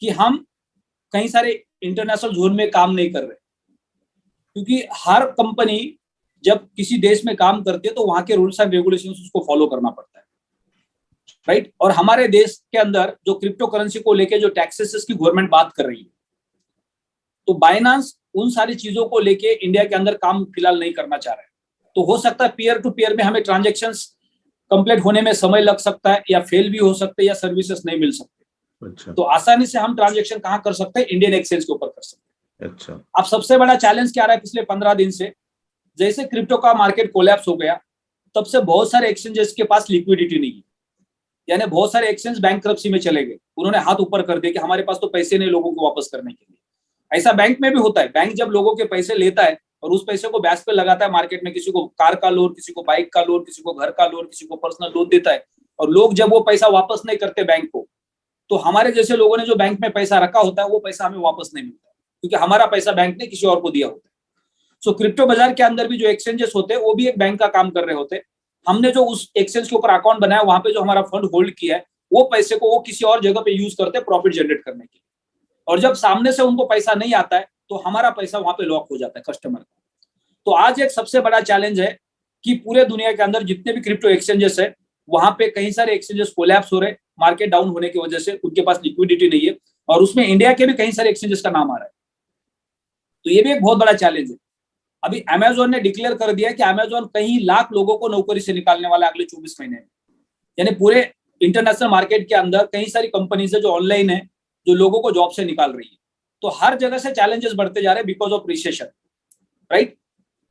कि हम कई सारे इंटरनेशनल जोन में काम नहीं कर रहे, क्योंकि हर कंपनी जब किसी देश में काम करती है तो वहां के रूल्स एंड रेगुलेशंस उसको फॉलो करना पड़ता है, राइट? और हमारे देश के अंदर जो क्रिप्टो करेंसी को लेके जो टैक्सेस की गवर्नमेंट बात कर रही है, तो बाइनेंस उन सारी चीजों को लेके इंडिया के अंदर काम फिलहाल नहीं करना चाह रहा है। तो हो सकता है पीयर टू पीयर में हमें ट्रांजेक्शंस कंप्लीट होने में समय लग सकता है, या फेल भी हो सकते हैं, या सर्विसेज नहीं मिल सकते। अच्छा। तो आसानी से हम ट्रांजेक्शन कहाँ कर सकते हैं? इंडियन एक्सचेंज के ऊपर कर सकते हैं। अच्छा। अब सबसे बड़ा चैलेंज क्या रहा है पिछले 15 दिन से? जैसे क्रिप्टो का मार्केट कोलैप्स हो गया, तब से बहुत सारे एक्सचेंजेस के पास लिक्विडिटी नहीं है, यानी बहुत सारे एक्सचेंज बैंकरप्सी में चले गए। उन्होंने हाथ ऊपर कर दिया कि हमारे पास तो पैसे नहीं लोगों को वापस करने के लिए। ऐसा बैंक में भी होता है। बैंक जब लोगों के पैसे लेता है और उस पैसे को ब्याज पे लगाता है मार्केट में, किसी को कार का लोन, किसी को बाइक का लोन, किसी को घर का लोन, किसी को पर्सनल लोन देता है, और लोग जब वो पैसा वापस नहीं करते बैंक को, तो हमारे जैसे लोगों ने जो बैंक में पैसा रखा होता है वो पैसा हमें वापस नहीं मिलता, क्योंकि हमारा पैसा बैंक ने किसी और को दिया होता है। सो क्रिप्टो बाजार के अंदर भी जो एक्सचेंजेस होते हैं वो भी एक बैंक का काम कर रहे होते हैं। हमने जो उस एक्सचेंज के ऊपर अकाउंट बनाया, वहां पे जो हमारा फंड होल्ड किया है, वो पैसे को वो किसी और जगह पे यूज करते हैं प्रॉफिट जनरेट करने के लिए। और जब सामने से उनको पैसा नहीं आता है तो हमारा पैसा वहां पे लॉक हो जाता है कस्टमर का। तो आज एक सबसे बड़ा चैलेंज है कि पूरे दुनिया के अंदर जितने भी क्रिप्टो एक्सचेंजेस है, वहां पे कई सारे एक्सचेंजेस कोलैप्स हो रहे हैं मार्केट डाउन होने की वजह से, उनके पास लिक्विडिटी नहीं है, और उसमें इंडिया के भी कई सारे एक्सचेंजेस का नाम आ रहा है। तो ये भी एक बहुत बड़ा चैलेंज है। अभी अमेजोन ने डिक्लेयर कर दिया कि अमेजोन कई लाख लोगों को नौकरी से निकालने वाला अगले 24 महीने में। यानी पूरे इंटरनेशनल मार्केट के अंदर कई सारी कंपनीज है जो ऑनलाइन है, जो लोगों को जॉब से निकाल रही है। तो हर जगह से चैलेंजेस बढ़ते जा रहे हैं बिकॉज ऑफ रिसेशन, राइट?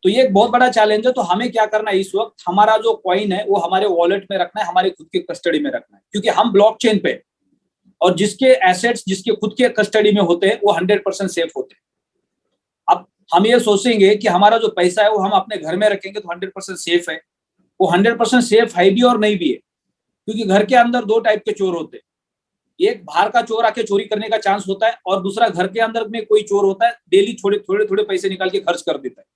तो ये एक बहुत बड़ा चैलेंज है। तो हमें क्या करना है इस वक्त? हमारा जो कॉइन है वो हमारे वॉलेट में रखना है, हमारे खुद के कस्टडी में रखना है, क्योंकि हम ब्लॉकचेन पे, और जिसके एसेट्स जिसके खुद के कस्टडी में होते हैं वो 100% सेफ होते हैं। अब हम ये सोचेंगे कि हमारा जो पैसा है वो हम अपने घर में रखेंगे तो 100% सेफ है। वो 100% सेफ है भी और नहीं भी है, क्योंकि घर के अंदर 2 टाइप के चोर होते हैं। एक बाहर का चोर आके चोरी करने का चांस होता है, और दूसरा घर के अंदर में कोई चोर होता है, डेली थोड़े थोड़े पैसे निकाल के खर्च कर देता है।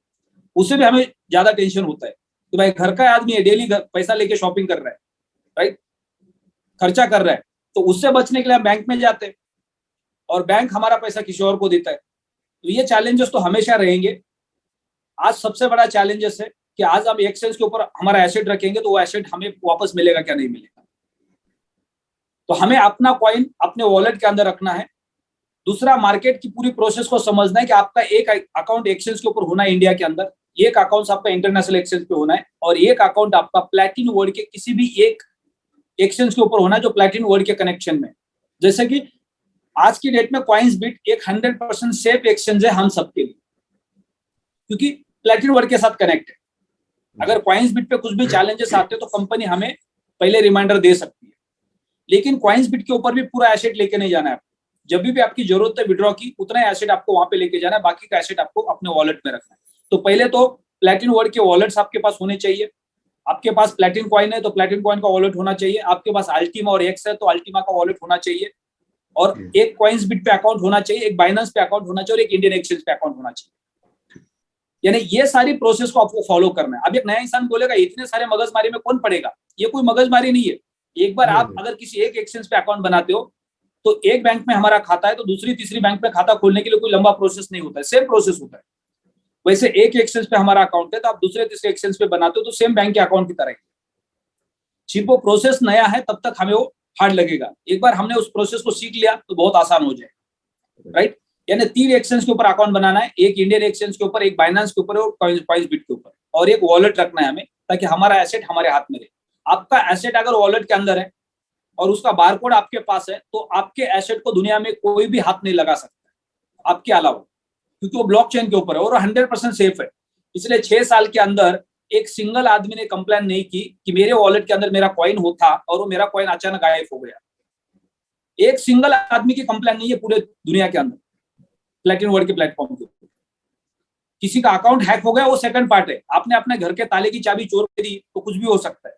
उससे भी हमें ज्यादा टेंशन होता है कि भाई घर का आदमी है, डेली पैसा लेके शॉपिंग कर रहा है, राइट, खर्चा कर रहा है। तो उससे बचने के लिए हम बैंक में जाते हैं और बैंक हमारा पैसा किसी और को देता है। तो ये चैलेंजेस तो हमेशा रहेंगे। आज सबसे बड़ा चैलेंजेस है कि आज हम एक्सचेंज के ऊपर हमारा एसेट रखेंगे तो वो एसेट हमें वापस मिलेगा क्या, नहीं मिलेगा। तो हमें अपना कॉइन अपने वॉलेट के अंदर रखना है। दूसरा, मार्केट की पूरी प्रोसेस को समझना है कि आपका एक अकाउंट एक्सचेंज के ऊपर होना है इंडिया के अंदर, एक अकाउंट आपका इंटरनेशनल एक्सचेंज पे होना है, और एक अकाउंट आपका प्लैटिन वर्ल्ड के किसी भी एक एक्सचेंज के ऊपर होना है जो प्लैटिन वर्ल्ड के कनेक्शन में। जैसे कि आज की डेट में कॉइन्सबिट एक 100% सेफ एक्सचेंज है हम सबके लिए, क्योंकि प्लैटिन वर्ल्ड के साथ कनेक्ट है। अगर कॉइन्सबिट पे कुछ भी चैलेंजेस आते हैं तो कंपनी हमें पहले रिमाइंडर दे सकती है, लेकिन कॉइन्सबिट के ऊपर भी पूरा एसेट लेके नहीं जाना है आपको। जब भी आपकी जरूरत है विड्रॉ की, उतना एसेट आपको वहां पे लेके जाना है, बाकी का एसेट आपको अपने वॉलेट में रखना है। तो पहले तो प्लैटिन वर्ल्ड के वॉलेट्स आपके पास होने चाहिए। आपके पास प्लैटिन कॉइन है तो प्लैटिन कॉइन का वॉलेट होना चाहिए। आपके पास अल्टीमा और एक्स है तो अल्टीमा का वॉलेट होना चाहिए, और एक कॉइन्सबिट पे अकाउंट होना चाहिए, एक बाइनेंस पे अकाउंट होना चाहिए, और एक इंडियन एक्सचेंज पे अकाउंट होना चाहिए। यानी ये सारी प्रोसेस को आपको फॉलो करना है। अब एक नया इंसान बोलेगा इतने सारे मगजमारी में कौन पड़ेगा? ये कोई मगजमारी नहीं है। एक बार आप अगर किसी एक एक्सचेंज पे अकाउंट बनाते हो तो एक बैंक में हमारा खाता है तो दूसरी तीसरी बैंक में खाता खोलने के लिए कोई लंबा प्रोसेस नहीं होता है, सेम प्रोसेस होता है। वैसे एक एक्सचेंज पे हमारा अकाउंट है तो आप दूसरे तीसरे एक्सचेंज पे बनाते हो तो सेम बैंक के अकाउंट की तरह। सिर्फ वो प्रोसेस नया है, तब तक हमें वो हार्ड लगेगा। एक बार हमने उस प्रोसेस को सीख लिया तो बहुत आसान हो जाएगा, राइट। यानी 3 एक्सचेंज के ऊपर अकाउंट बनाना है, एक इंडियन एक्सचेंज के ऊपर, एक बाइनेंस के ऊपर और कॉइन्सबिट के ऊपर, और एक वॉलेट रखना है हमें, ताकि हमारा एसेट हमारे हाथ में रहे। आपका एसेट अगर वॉलेट के अंदर है और उसका बारकोड आपके पास है, तो आपके एसेट को दुनिया में कोई भी हाथ नहीं लगा सकता आपके अलावा, क्योंकि वो ब्लॉकचेन के ऊपर है और 100% सेफ है। पिछले 6 साल के अंदर एक सिंगल आदमी ने कंप्लेन नहीं की कि मेरे वॉलेट के अंदर मेरा कॉइन होता और वो मेरा कॉइन अचानक गायब हो गया। एक सिंगल आदमी की कंप्लेन नहीं है पूरे दुनिया के अंदर प्लैटिनम वर्ल्ड के प्लेटफॉर्म के ऊपर। किसी का अकाउंट हैक हो गया वो सेकंड पार्ट है, आपने अपने घर के ताले की चाबी चोर दी तो कुछ भी हो सकता है,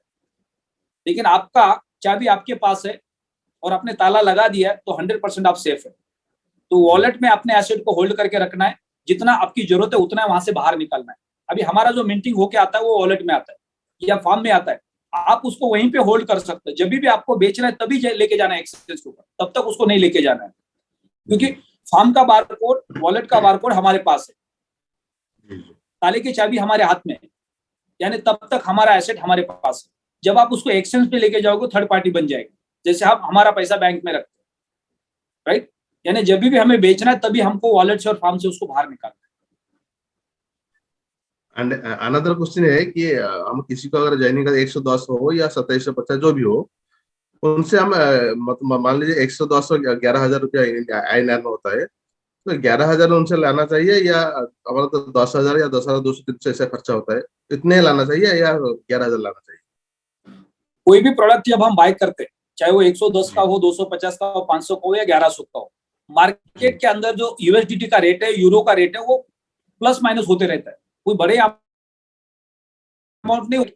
लेकिन आपका चाबी आपके पास है और आपने ताला लगा दिया है तो 100% आप सेफ है। तो वॉलेट में अपने एसेट को होल्ड करके रखना है, जितना आपकी जरूरत है उतना वहां से बाहर निकालना है। अभी हमारा जो मिंटिंग होके आता है वो वॉलेट में आता है या फार्म में आता है, आप उसको वहीं पे होल्ड कर सकते हैं। जब भी आपको बेचना है तभी लेके जाना है एक्सचेंज के ऊपर, तब तक उसको नहीं लेके जाना है, क्योंकि फार्म का बारकोड, वॉलेट का बारकोड हमारे पास है, ताले की चाबी हमारे हाथ में है, यानी तब तक हमारा एसेट हमारे पास है। जब आप उसको एक्सचेंज पे लेके जाओगे थर्ड पार्टी बन जाएगा, जैसे आप हमारा पैसा बैंक में रखते हैं, राइट। यानी जब भी हमें बेचना है तभी हमको वॉलेट से और फार्म से उसको बाहर निकालना है। एंड अनदर क्वेश्चन है कि हम किसी को अगर ज्वाइनिंग का 110 हो या 2750 जो भी हो, उनसे हम मान लीजिए 110 और 11,000 रुपया INR में होता है, तो 11,000 उनसे लाना चाहिए या हमारा तो 10,000 या 10,200 ऐसा खर्चा होता है, इतने लाना चाहिए या 11,000 लाना चाहिए? कोई भी प्रोडक्ट जब हम बाय करते हैं, चाहे वो 110 का हो, 250 का हो, 500 का हो या 1100 का हो, मार्केट के अंदर जो USDT का रेट है, यूरो का रेट है, वो प्लस माइनस होते रहता है, कोई बड़े अमाउंट नहीं होती।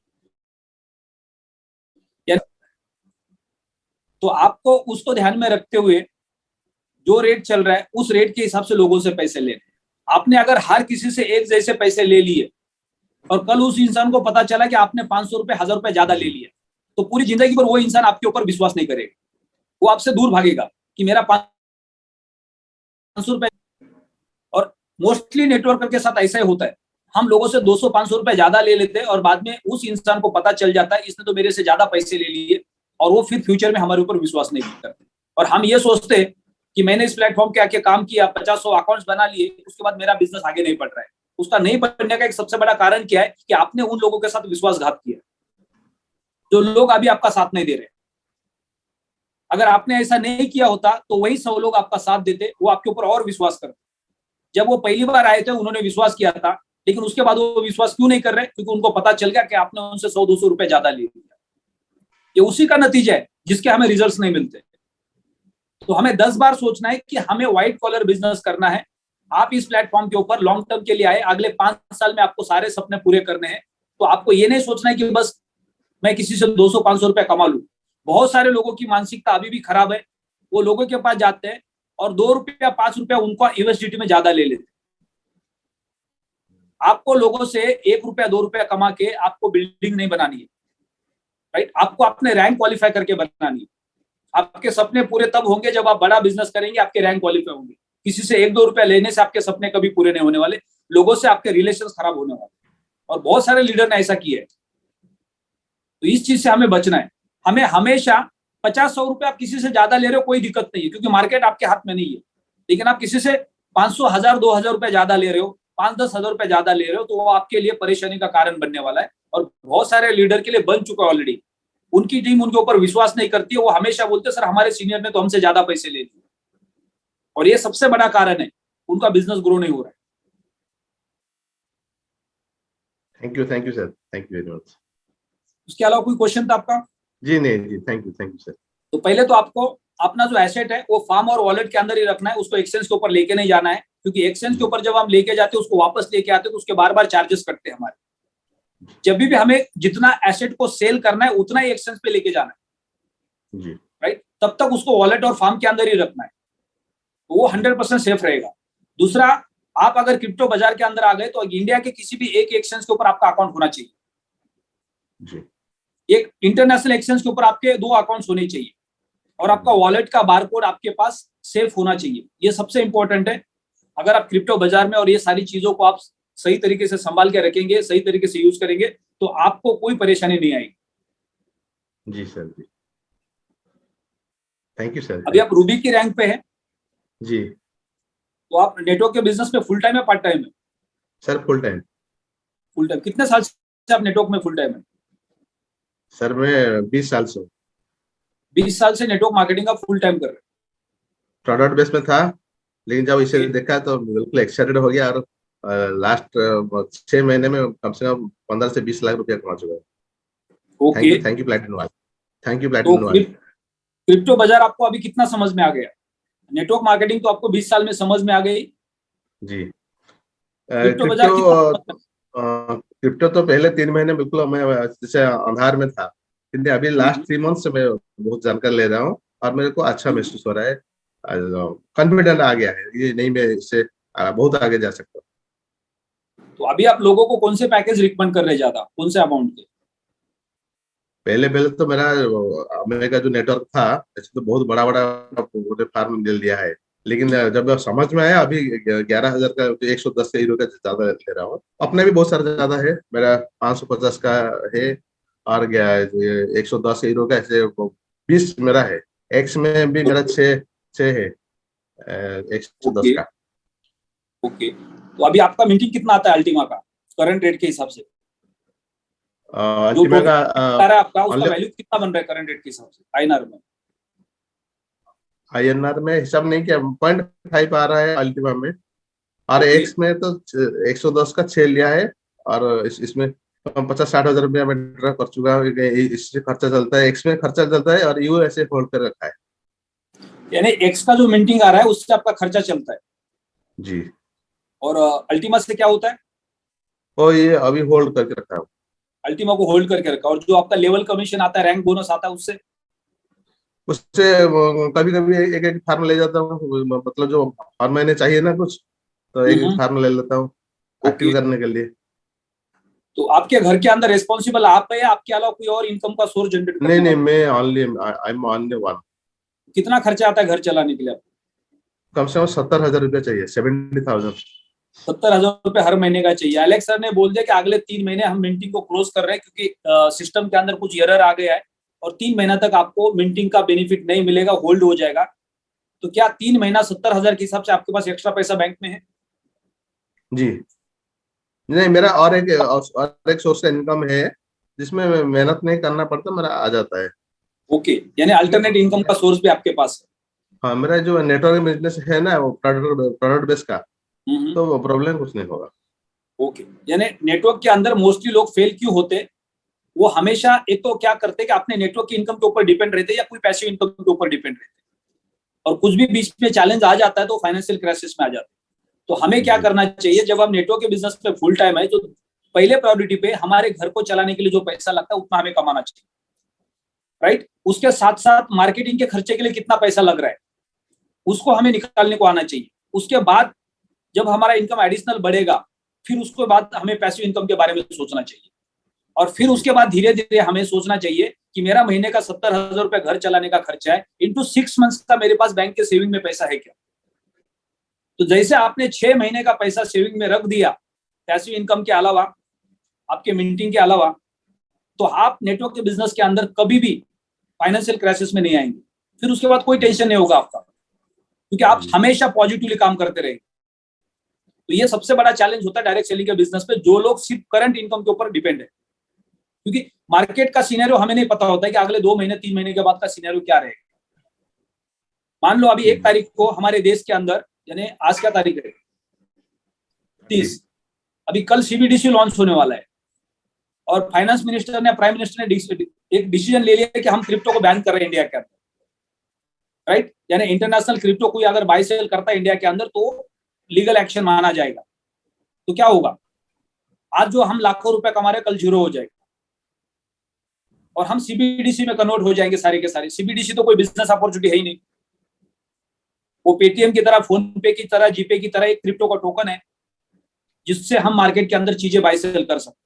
तो आपको उसको ध्यान में रखते हुए जो रेट चल रहा है उस रेट के हिसाब से लोगों से पैसे लेने। आपने अगर हर किसी से एक जैसे पैसे ले लिए और कल उस इंसान को पता चला कि आपने 500 रुपए, 1000 रुपए ज्यादा ले लिया, तो पूरी जिंदगी भर वो इंसान आपके ऊपर विश्वास नहीं करेगा, वो आपसे दूर भागेगा कि मेरा 500 रुपए। और मोस्टली नेटवर्कर के साथ ऐसा ही होता है, हम लोगों से 200-500 रुपए ज्यादा ले लेते हैं और बाद में उस इंसान को पता चल जाता है इसने तो मेरे से ज्यादा पैसे ले लिए, और वो फिर फ्यूचर में हमारे ऊपर विश्वास नहीं करते। और हम ये सोचते कि मैंने इस प्लेटफॉर्म के आके काम किया, 50-100 अकाउंट्स बना लिए, उसके बाद मेरा बिजनेस आगे नहीं बढ़ रहा है। उसका नहीं बढ़ने का एक सबसे बड़ा कारण क्या है कि आपने उन लोगों के साथ विश्वासघात किया जो लोग अभी आपका साथ नहीं दे रहे। अगर आपने ऐसा नहीं किया होता तो वही 100 लोग आपका साथ देते, वो आपके ऊपर और विश्वास करते। जब वो पहली बार आए थे उन्होंने विश्वास किया था, लेकिन उसके बाद वो विश्वास क्यों नहीं कर रहे? क्योंकि उनको पता चल गया कि आपने उनसे 100-200 रुपए ज्यादा ले लिया। ये उसी का नतीजा है जिसके हमें रिजल्ट्स नहीं मिलते। तो हमें 10 बार सोचना है कि हमें व्हाइट कॉलर बिजनेस करना है। आप इस प्लेटफॉर्म के ऊपर लॉन्ग टर्म के लिए आए, अगले 5 साल में आपको सारे सपने पूरे करने हैं। तो आपको ये नहीं सोचना है कि बस मैं किसी से 200-500 रुपए कमा लूं। बहुत सारे लोगों की मानसिकता अभी भी खराब है, वो लोगों के पास जाते हैं और 2 रुपया 5 रुपया उनको USDT में ज्यादा ले लेते। आपको लोगों से 1 रुपया 2 रुपया कमा के आपको बिल्डिंग नहीं बनानी है, राइट। आपको अपने रैंक क्वालिफाई करके बनानी है। आपके सपने पूरे तब होंगे जब आप बड़ा बिजनेस करेंगे, आपके रैंक क्वालिफाई होंगे। किसी से 1-2 रुपया लेने से आपके सपने कभी पूरे नहीं होने वाले, लोगों से आपके रिलेशन खराब होने वाले, और बहुत सारे लीडर ने ऐसा किया है। तो इस चीज से हमें बचना है। हमें हमेशा 50-100 रुपए आप किसी से ज्यादा ले रहे हो कोई दिक्कत नहीं है, क्योंकि मार्केट आपके हाथ में नहीं है। लेकिन आप किसी से 500, 1000, 2000 रुपए ज्यादा ले रहे हो, 5-10 हजार रुपए ज्यादा ले रहे हो, तो वो आपके लिए परेशानी का कारण बनने वाला है। और बहुत सारे लीडर के लिए बन चुका है ऑलरेडी। उनकी टीम उनके ऊपर विश्वास नहीं करती है, वो हमेशा बोलते सर हमारे सीनियर ने तो हमसे ज्यादा पैसे ले लिए, और ये सबसे बड़ा कारण है उनका बिजनेस ग्रो नहीं हो रहा है। Thank you sir, thank you very much. उसके अलावा कोई क्वेश्चन था आपका? जी नहीं जी, थैंक यू सर। तो पहले तो आपको अपना जो एसेट है वो फार्म और वॉलेट के अंदर ही रखना है, उसको एक्सचेंज के ऊपर लेके नहीं जाना है, क्योंकि एक्सचेंज के ऊपर जब हम लेके जाते हैं उसको वापस लेके आते हैं तो उसके बार बार चार्जेस कटते हैं हमारे। जब भी हमें जितना एसेट को सेल करना है उतना ही एक्सचेंज पे लेके जाना है जी, राइट। तब तक उसको वॉलेट और फार्म के अंदर ही रखना है, तो वो 100% सेफ रहेगा। दूसरा, आप अगर क्रिप्टो बाजार के अंदर आ गए तो इंडिया के किसी भी एक एक्सचेंज के ऊपर आपका अकाउंट होना चाहिए जी। एक इंटरनेशनल एक्सचेंज के ऊपर आपके 2 अकाउंट्स होने चाहिए, और आपका वॉलेट का बारकोड आपके पास सेफ होना चाहिए। ये सबसे इंपॉर्टेंट है। अगर आप क्रिप्टो बाजार में और ये सारी चीजों को आप सही तरीके से संभाल के रखेंगे, सही तरीके से यूज करेंगे, तो आपको कोई परेशानी नहीं आएगी। जी सर जी। Thank you sir. अभी आप रूबी की रैंक पे हैं, जी तो आप नेटवर्क के बिजनेस में फुल टाइम है पार्ट टाइम है? Sir, full time. Full time. कितने साल से आप नेटवर्क में फुल टाइम है? सर मैं 20 साल से 20 साल से नेटवर्क मार्केटिंग का फुल टाइम कर रहे प्रोडक्ट बेस में था, लेकिन जब इसे Okay. देखा तो बिल्कुल एक्साइटेड हो गया, और लास्ट 6 महीने में कम से कम 15 से 20 लाख रुपया कमा चुका है। हैं। ओके। थैंक यू प्लेटिनम वाले, थैंक यू तो प्लेटिनम वाले। क्रिप्टो बाजार आपको अभी कितना समझ में आ गया? नेटवर्क मार्केटिंग तो आपको 20 साल में समझ में आ गई, जी क्रिप्टो बाजार कितना समझ में? क्रिप्टो तो पहले 3 महीने बिल्कुल मैं जैसे अंधार में था, लेकिन अभी लास्ट 3 मंथ से मैं बहुत जानकारी ले रहा हूँ, और मेरे को अच्छा महसूस हो रहा है, कॉन्फिडेंट आ गया है, ये नहीं मैं इससे बहुत आगे जा सकता हूँ। तो अभी आप लोगों को कौन से पैकेज रिकमेंड कर रहे ज्यादा, कौन से अमाउंट के? पहले पहले तो मेरा अमेरिका जो नेटवर्क था, ऐसे तो बहुत बड़ा बड़ा फार्म ले लिया है, लेकिन जब समझ में आया अभी 11,000 का 110 का यूरो का ज्यादा ले रहा हूँ। अपने भी बहुत सारा ज्यादा है, मेरा 550 का है, और 110 यूरो का ऐसे 20 मेरा है। एक्स में भी मेरा 6 है 110 ओके का। ओके। तो अभी आपका मिंटिंग कितना आता है अल्टीमा का करंट रेट के हिसाब से? जो अल्टीमा का आ रहा है आपका, उसका only- वैल्यू कितना बन रहा है करंट रेट के हिसाब से आईएनआर में? INR में हिसाब नहीं किया, 0.5 आ रहा है अल्टीमा में, और Okay. एक्स में तो 110 का 6 लिया है, और इसमें 50-60 हजार रुपया मैं ड्रा कर चुका हूँ, इससे खर्चा चलता है, एक्स में खर्चा चलता है, और यू ऐसे होल्ड कर रखा है। यानी एक्स का जो मिंटिंग आ रहा है उससे आपका खर्चा चलता है, जी, और अल्टीमा से क्या होता है? और ये अभी होल्ड करके रखा हूँ। अल्टीमा को होल्ड करके रखा, और जो आपका लेवल कमीशन आता है, रैंक बोनस आता है, उससे उससे कभी कभी एक एक फार्म ले जाता हूँ, मतलब जो हर महीने चाहिए ना कुछ, तो एक एक फार्म ले लेता हूँ एक्टिव करने के लिए। तो आपके घर के अंदर रिस्पॉन्सिबल आप है या आपके अलावा कोई और इनकम का सोर्स जनरेट करने नहीं, वाला? मैं आई एम ओनली वन। कितना खर्चा आता है घर चलाने के लिए आपको? कम से कम 70,000 रुपया चाहिए, 70,000। 70,000 रुपए हर महीने का चाहिए। एलेक्स सर ने बोल दिया कि अगले 3 महीने हम मिंटिंग को क्लोज कर रहे हैं, क्योंकि सिस्टम के अंदर कुछ एरर आ गया है, और 3 महीना तक आपको मिंटिंग का बेनिफिट नहीं मिलेगा, होल्ड हो जाएगा। तो क्या 3 महीना 70,000 के हिसाब से आपके पास एक्स्ट्रा पैसा बैंक में है? जी नहीं, मेरा और एक सोर्स का इनकम है, जिसमें मेहनत नहीं करना पड़ता, मेरा आ जाता है। ओके, यानी अल्टरनेट इनकम का सोर्स भी आपके पास है। हाँ, मेरा जो नेटवर्क बिजनेस है ना, वो प्रोडक्ट बेस का, तो वो प्रॉब्लम कुछ नहीं होगा। ओके, यानी नेटवर्क के अंदर मोस्टली लोग फेल क्यों होते? वो हमेशा एक तो क्या करते हैं कि अपने नेटवर्क की इनकम के ऊपर डिपेंड रहते हैं, या कोई पैसिव इनकम के ऊपर डिपेंड रहते हैं, और कुछ भी बीच में चैलेंज आ जाता है तो फाइनेंशियल क्राइसिस में आ जाते हैं। तो हमें क्या करना चाहिए, जब हम नेटवर्क के बिजनेस में फुल टाइम है, तो पहले प्रायोरिटी पे हमारे घर को चलाने के लिए जो पैसा लगता है उतना हमें कमाना चाहिए, राइट? उसके साथ साथ मार्केटिंग के खर्चे के लिए कितना पैसा लग रहा है उसको हमें निकालने को आना चाहिए। उसके बाद जब हमारा इनकम एडिशनल बढ़ेगा, फिर उसके बाद हमें पैसिव इनकम के बारे में सोचना चाहिए, और फिर उसके बाद धीरे धीरे हमें सोचना चाहिए कि मेरा महीने का 70,000 रुपए घर चलाने का खर्चा है, इंटू 6 मंथ्स का मेरे पास बैंक के सेविंग में पैसा है क्या? तो जैसे आपने 6 महीने का पैसा सेविंग में रख दिया पैसिव इनकम के अलावा, आपके मिंटिंग के अलावा, तो आप नेटवर्क के बिजनेस के अंदर कभी भी फाइनेंशियल क्राइसिस में नहीं आएंगे। फिर उसके बाद कोई टेंशन नहीं होगा आपका, क्योंकि आप हमेशा पॉजिटिवली काम करते रहेंगे। तो ये सबसे बड़ा चैलेंज होता है डायरेक्ट सेलिंग के बिजनेस पे, जो लोग सिर्फ करंट इनकम के ऊपर डिपेंड है, क्योंकि मार्केट का सिनेरियो हमें नहीं पता होता है कि अगले 2 महीने 3 महीने के बाद का सिनेरियो क्या रहेगा। मान लो अभी 1 तारीख को हमारे देश के अंदर, यानी आज क्या तारीख है, 30, अभी कल सीबीडीसी लॉन्च होने वाला है, और फाइनेंस मिनिस्टर ने, प्राइम मिनिस्टर ने एक डिसीजन ले लिया कि हम क्रिप्टो को बैन कर रहे हैं इंडिया के अंदर, राइट? यानी इंटरनेशनल क्रिप्टो कोई अगर बाय सेल करता है इंडिया के अंदर तो लीगल एक्शन माना जाएगा। तो क्या होगा, आज जो हम लाखों रुपए कमा रहे हैं कल जीरो हो जाएगा, और हम सीबीडीसी में कन्वर्ट हो जाएंगे सारे के सारे। सीबीडीसी तो कोई बिजनेस अपॉर्चुनिटी है ही नहीं, वो पेटीएम की तरह, फोन पे की तरह, जीपे की तरह एक क्रिप्टो का टोकन है जिससे हम मार्केट के अंदर चीजें बाय सेल कर सकते।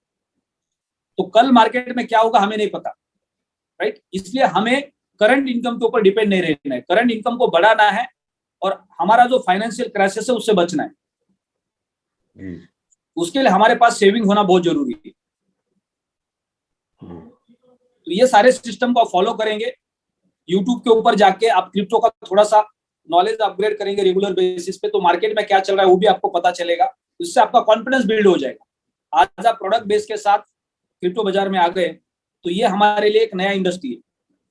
तो कल मार्केट में क्या होगा हमें नहीं पता, राइट? इसलिए हमें करंट इनकम के ऊपर डिपेंड नहीं रहना है, करंट इनकम को बढ़ाना है, और हमारा जो फाइनेंशियल क्राइसिस है उससे बचना है। उसके लिए हमारे पास सेविंग होना बहुत जरूरी है। तो ये सारे सिस्टम को फॉलो करेंगे, यूट्यूब के ऊपर जाके आप क्रिप्टो का थोड़ा सा नॉलेज अपग्रेड करेंगे रेगुलर बेसिस पे, तो मार्केट में क्या चल रहा है वो भी आपको पता चलेगा। इससे आपका कॉन्फिडेंस बिल्ड हो जाएगा। आज आप प्रोडक्ट बेस के साथ क्रिप्टो बाजार में आ गए, तो ये हमारे लिए एक नया इंडस्ट्री है,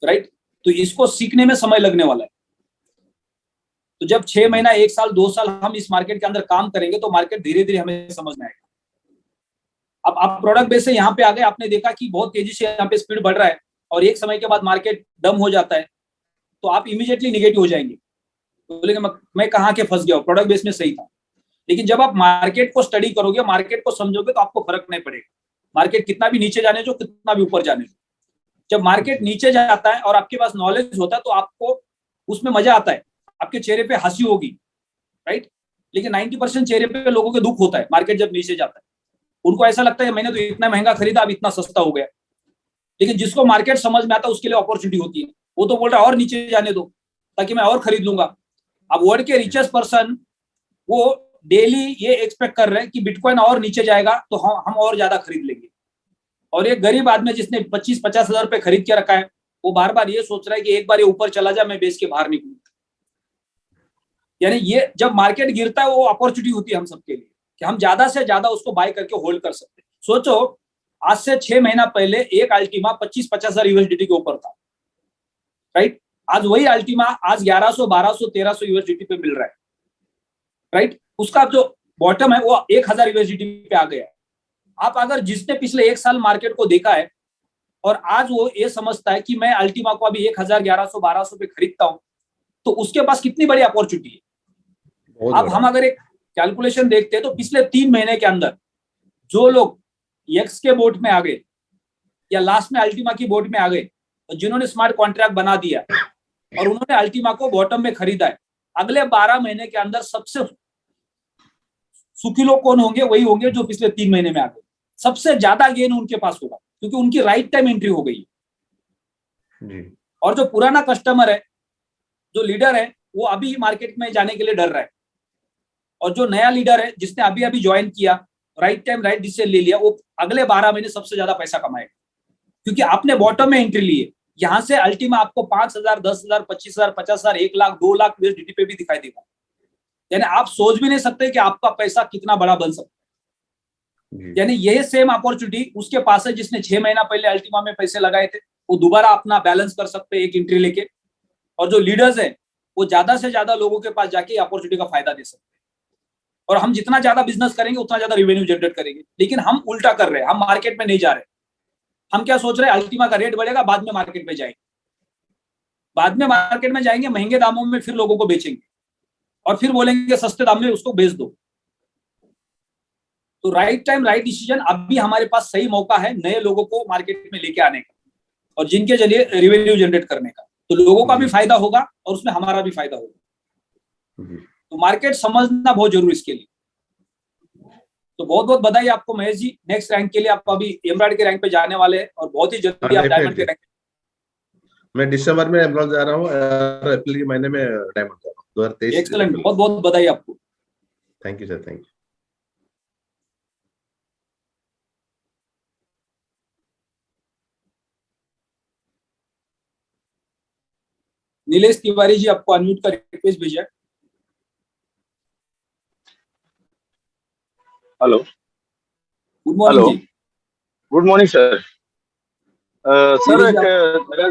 राइट। तो इसको सीखने में समय लगने वाला है। तो जब 6 महीना, 1 साल, 2 साल हम इस मार्केट के अंदर काम करेंगे तो मार्केट धीरे धीरे हमें समझ में आएगा। अब आप प्रोडक्ट बेस से यहाँ पे आ गए, आपने देखा कि बहुत तेजी से यहाँ पे स्पीड बढ़ रहा है और एक समय के बाद मार्केट डम हो जाता है, तो आप इमीडिएटली निगेटिव हो जाएंगे, बोलेंगे मैं कहाँ के फंस गया हूँ, प्रोडक्ट बेस में सही था। लेकिन जब आप मार्केट को स्टडी करोगे, मार्केट को समझोगे, तो आपको फर्क नहीं पड़ेगा। मार्केट कितना भी नीचे जाने दो, कितना भी ऊपर जाने दो, जब मार्केट नीचे जाता है और आपके पास नॉलेज होता है तो आपको उसमें मजा आता है, आपके चेहरे पे हंसी होगी, राइट। लेकिन 90% चेहरे पे लोगों के दुख होता है मार्केट जब नीचे जाता है। उनको ऐसा लगता है मैंने तो इतना महंगा खरीदा, अब इतना सस्ता हो गया। लेकिन जिसको मार्केट समझ में आता है उसके लिए अपॉर्चुनिटी होती है। वो तो बोल रहा है और नीचे जाने दो ताकि मैं और खरीद लूंगा। अब वर्ल्ड के रिचेस्ट पर्सन वो डेली ये एक्सपेक्ट कर रहे हैं कि बिटकॉइन और नीचे जाएगा तो हम और ज्यादा खरीद लेंगे। और एक गरीब आदमी जिसने 25-50 हजार रुपए खरीद के रखा है, वो बार बार ये सोच रहा है कि एक बार ये ऊपर चला जाए, मैं बेच के बाहर निकलूं। यानी ये जब मार्केट गिरता है वो अपॉर्चुनिटी होती है हम सबके लिए कि हम ज्यादा से ज्यादा उसको बाय करके होल्ड कर सकते हैं। सोचो, आज से 6 महीना पहले एक अल्टीमा 25-50 हजार यूएसडीटी के ऊपर था, राइट। आज वही अल्टीमा आज 1100, 1200, 1300 यूएसडीटी पे मिल रहा है, राइट। उसका जो बॉटम है वो 1000 यूएसडीटी पे आ गया है। आप अगर जिसने पिछले 1 साल मार्केट को देखा है और आज वो ये समझता है कि मैं अल्टीमा को अभी 1000, 1100, 1200 पे खरीदता हूं, तो उसके पास कितनी बड़ी अपॉर्चुनिटी है। अब हम अगर एक कैलकुलेशन देखते हैं तो पिछले 3 महीने के अंदर जो लोग एक्स के बोट में आ गए या लास्ट में अल्टीमा की बोट में आ गए, तो जिन्होंने स्मार्ट कॉन्ट्रैक्ट बना दिया और उन्होंने अल्टीमा को बॉटम में खरीदा है, अगले 12 महीने के अंदर सबसे सुखी लोग कौन होंगे? वही होंगे जो पिछले 3 महीने में आ गए। सबसे ज्यादा गेन उनके पास होगा क्योंकि उनकी राइट टाइम एंट्री हो गई है। और जो पुराना कस्टमर है, जो लीडर है, वो अभी मार्केट में जाने के लिए डर रहा है। और जो नया लीडर है जिसने अभी अभी ज्वाइन किया, राइट टाइम राइट डिसीजन ले लिया, वो अगले 12 महीने सबसे ज्यादा पैसा कमाएगा क्योंकि आपने बॉटम में एंट्री ली है। यहां से अल्टीमा आपको 5000, 10,000, 25,000, 50,000, 1 लाख, 2 लाख यूएसडीटी पे भी दिखाई देगा। यानी आप सोच भी नहीं सकते कि आपका पैसा कितना बड़ा बन सकता है। यानी यही सेम अपॉर्चुनिटी उसके पास है जिसने 6 महीना पहले अल्टीमा में पैसे लगाए थे, वो दोबारा अपना बैलेंस कर सकते हैं एक एंट्री लेके। और जो लीडर्स हैं वो ज्यादा से ज्यादा लोगों के पास जाके अपॉर्चुनिटी का फायदा दे सकते हैं। और हम जितना ज्यादा बिजनेस करेंगे उतना ज्यादा रेवेन्यू जनरेट करेंगे। लेकिन हम उल्टा कर रहे हैं, हम मार्केट में नहीं जा रहे। हम क्या सोच रहे हैं, अल्टीमा का रेट बढ़ेगा, बाद में मार्केट में जाएंगे, बाद में मार्केट में जाएंगे, महंगे दामों में फिर लोगों को बेचेंगे और फिर बोलेंगे सस्ते दाम में उसको बेच दो। तो राइट टाइम राइट डिसीजन, अभी हमारे पास सही मौका है नए लोगों को मार्केट में लेके आने का और जिनके जरिए रेवेन्यू जनरेट करने का। तो लोगों का भी फायदा होगा और उसमें हमारा भी फायदा होगा। तो मार्केट समझना बहुत जरूरी इसके लिए। तो बहुत बहुत बधाई आपको महेश जी, नेक्स्ट रैंक के लिए। आप अभी एमराल्ड के रैंक पे जाने वाले हैं और बहुत ही जल्दी आप डायमंड के रैंक। मैं दिसंबर में एमराल्ड जा रहा हूँ और अप्रैल के महीने में डायमंड जा रहा हूँ 2023। एक्सीलेंट, बहुत बहुत बधाई आपको। Thank you sir, thank you. Nilesh Tiwari ji, आपको अनम्यूट का रिक्वेस्ट भेजा है। हेलो, गुड मॉर्निंग जी। Good morning sir. सर मेरा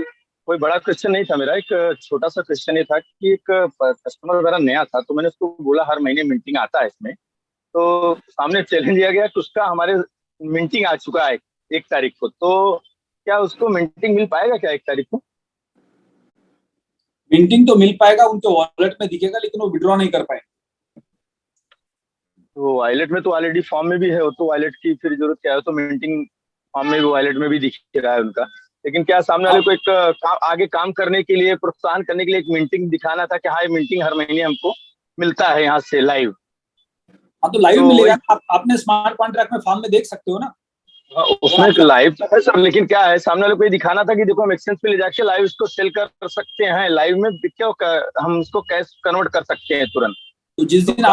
कोई बड़ा क्वेश्चन नहीं था, मेरा एक छोटा सा क्वेश्चन ये था कि एक कस्टमर मेरा नया था, तो मैंने उसको बोला हर महीने मिंटिंग आता है इसमें, तो सामने चैलेंज दिया गया कि उसका हमारे मिंटिंग आ चुका है 1 तारीख को, तो क्या उसको मिंटिंग मिल पाएगा क्या 1 तारीख को? मिंटिंग तो मिल पाएगा, उनके वॉलेट में दिखेगा, लेकिन वो विड्रॉ नहीं कर पाएंगे। तो वॉलेट में तो ऑलरेडी फॉर्म में भी है, वो तो वॉलेट की फिर जरूरत क्या है, तो मिंटिंग फॉर्म में भी वॉलेट में भी दिख रहा है उनका। लेकिन क्या सामने वाले को एक आगे काम करने के लिए, प्रोत्साहन करने के लिए एक मिंटिंग दिखाना था कि हाँ ये मिंटिंग हर महीने हमको मिलता है यहाँ से लाइव। हाँ, तो लाइव मिलेगा। आपने स्मार्ट कॉन्ट्रैक्ट में फॉर्म में देख सकते हो ना, उसमें लाइव तो है सर, लेकिन क्या है सामने वाले को ये दिखाना था कि देखो हम एक्सचेंज पे ले जाके लाइव इसको सेल कर सकते हैं, लाइव में क्यों हम इसको कैश कन्वर्ट कर सकते हैं तुरंत। तो जिस दिन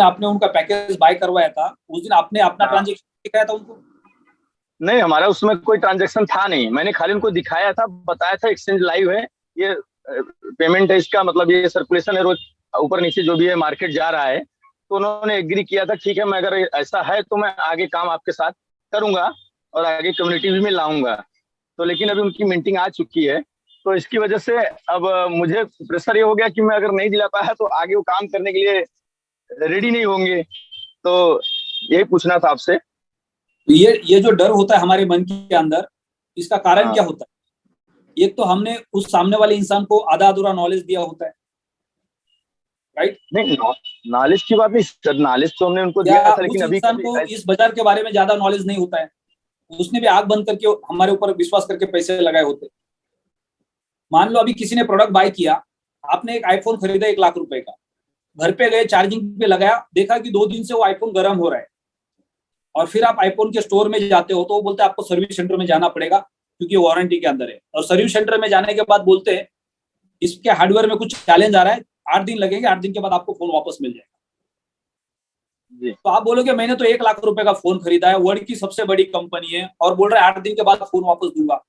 आपने उनका पैकेज बाय करवाया था, उस दिन आपने अपना ट्रांजेक्शन दिखाया था उनको। नहीं, हमारा उसमें कोई ट्रांजेक्शन था नहीं, मैंने खाली उनको दिखाया था, बताया था एक्सचेंज लाइव है, ये पेमेंट है, इसका मतलब ये सर्कुलेशन है, रोज ऊपर नीचे जो भी है मार्केट जा रहा है। तो उन्होंने एग्री किया था, ठीक है, मैं अगर ऐसा है तो मैं आगे काम आपके साथ करूंगा और आगे कम्युनिटी भी में लाऊंगा। तो लेकिन अभी उनकी मीटिंग आ चुकी है, तो इसकी वजह से अब मुझे प्रेशर ये हो गया कि मैं अगर नहीं दिला पाया तो आगे वो काम करने के लिए रेडी नहीं होंगे। तो यही पूछना था आपसे। ये जो डर होता है हमारे मन के अंदर, इसका कारण हाँ। क्या होता है? एक तो हमने उस सामने वाले इंसान को आधा अधूरा नॉलेज दिया होता है, राइट? नहीं, नॉलेज की बात नहीं सर, नॉलेज तो हमने उनको या दिया था, उस लेकिन अभी इंसान को इस बाजार के बारे में ज्यादा नॉलेज नहीं होता है, उसने भी आंख बंद करके हमारे ऊपर विश्वास करके पैसे लगाए होते। मान लो अभी किसी ने प्रोडक्ट बाय किया, आपने एक आईफोन खरीदा 1 लाख रुपए का, घर पे गए, चार्जिंग पे लगाया, देखा कि 2 दिन से वो आईफोन गर्म हो रहा है, और फिर आप आईफोन के स्टोर में जाते हो तो वो बोलते हैं आपको सर्विस सेंटर में जाना पड़ेगा क्योंकि वारंटी के अंदर है। और सर्विस सेंटर में जाने के बाद बोलते हैं इसके हार्डवेयर में कुछ चैलेंज आ रहा है, 8 दिन लगेंगे, 8 दिन के बाद आपको फोन वापस मिल जाएगा। जी। तो आप बोलोगे मैंने तो 1 लाख रुपए का फोन खरीदा है, वर्ल्ड की सबसे बड़ी कंपनी है, और बोल रहा है 8 दिन के बाद फोन वापस दूंगा।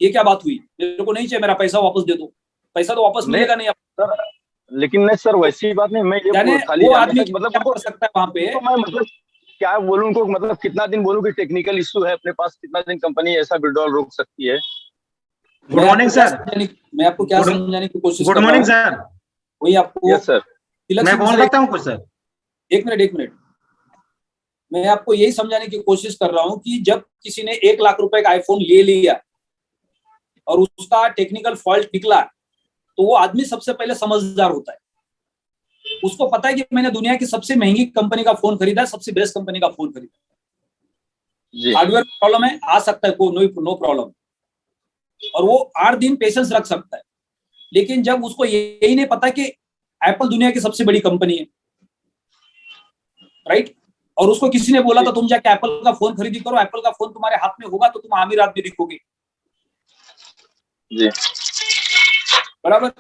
ये क्या बात हुई? मेरे को नहीं चाहिए, मेरा पैसा वापस दे दो। पैसा तो वापस मिलेगा नहीं सर, लेकिन नहीं सर, वैसी बात नहीं, मैं ये खाली वो आदमी मतलब क्या कर सकता है वहां पे? तो मैं मतलब क्या बोलूं उनको, मतलब कितना दिन बोलूं कि टेक्निकल इश्यू है अपने पास, कितना दिन कंपनी ऐसा विड्रॉल रोक सकती है? Good morning sir. मैं आपको क्या समझाने की कोशिश गुड कर रहा मॉर्निंग हूँ, सर। वही आपको। Yes sir. तिलक मैं सिंह बोल सर, सकता हूँ कुछ सर? एक मिनट, मैं आपको यही समझाने की कोशिश कर रहा हूँ कि जब किसी ने 1 लाख रुपए का आईफोन ले लिया और उसका टेक्निकल फॉल्ट निकला, तो वो आदमी सबसे पहले समझदार होता है। उसको पता है कि मैंने दुनिया की सबसे महंगी कंपनी का फोन खरीदा है, सबसे बेस्ट कंपनी का फोन खरीदा। हार्डवेयर प्रॉब्लम है, आ सकता है, कोई नो प्रॉब्लम, और वो 8 दिन पेशेंस रख सकता है। लेकिन जब उसको यही नहीं पता कि एप्पल दुनिया की सबसे बड़ी कंपनी है, राइट, और उसको किसी ने बोला था तुम जाके एप्पल का फोन खरीदी करो, एप्पल का फोन तुम्हारे हाथ में होगा तो तुम अमीर आदमी दिखोगे, जी बराबर।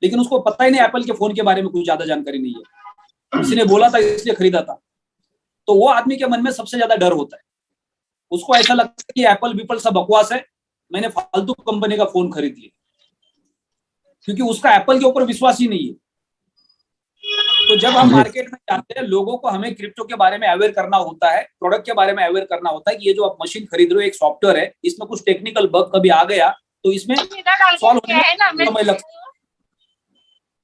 लेकिन उसको पता ही नहीं, एप्पल के फोन के बारे में कुछ ज्यादा जानकारी नहीं है, किसी ने बोला था इसलिए खरीदा था। तो वो आदमी के मन में सबसे ज्यादा डर होता है, उसको ऐसा लगता है कि एप्पल विपल सब बकवास है, मैंने फालतू कंपनी का फोन खरीद लिया, क्योंकि उसका एप्पल के ऊपर विश्वास ही नहीं है। तो जब हम मार्केट में जाते हैं, लोगों को हमें क्रिप्टो के बारे में अवेयर करना होता है, प्रोडक्ट के बारे में अवेयर करना होता है कि ये जो आप मशीन खरीद रहे हो एक सॉफ्टवेयर है, इसमें कुछ टेक्निकल बग कभी आ गया तो इसमें सॉल्व होने में समय लगता है।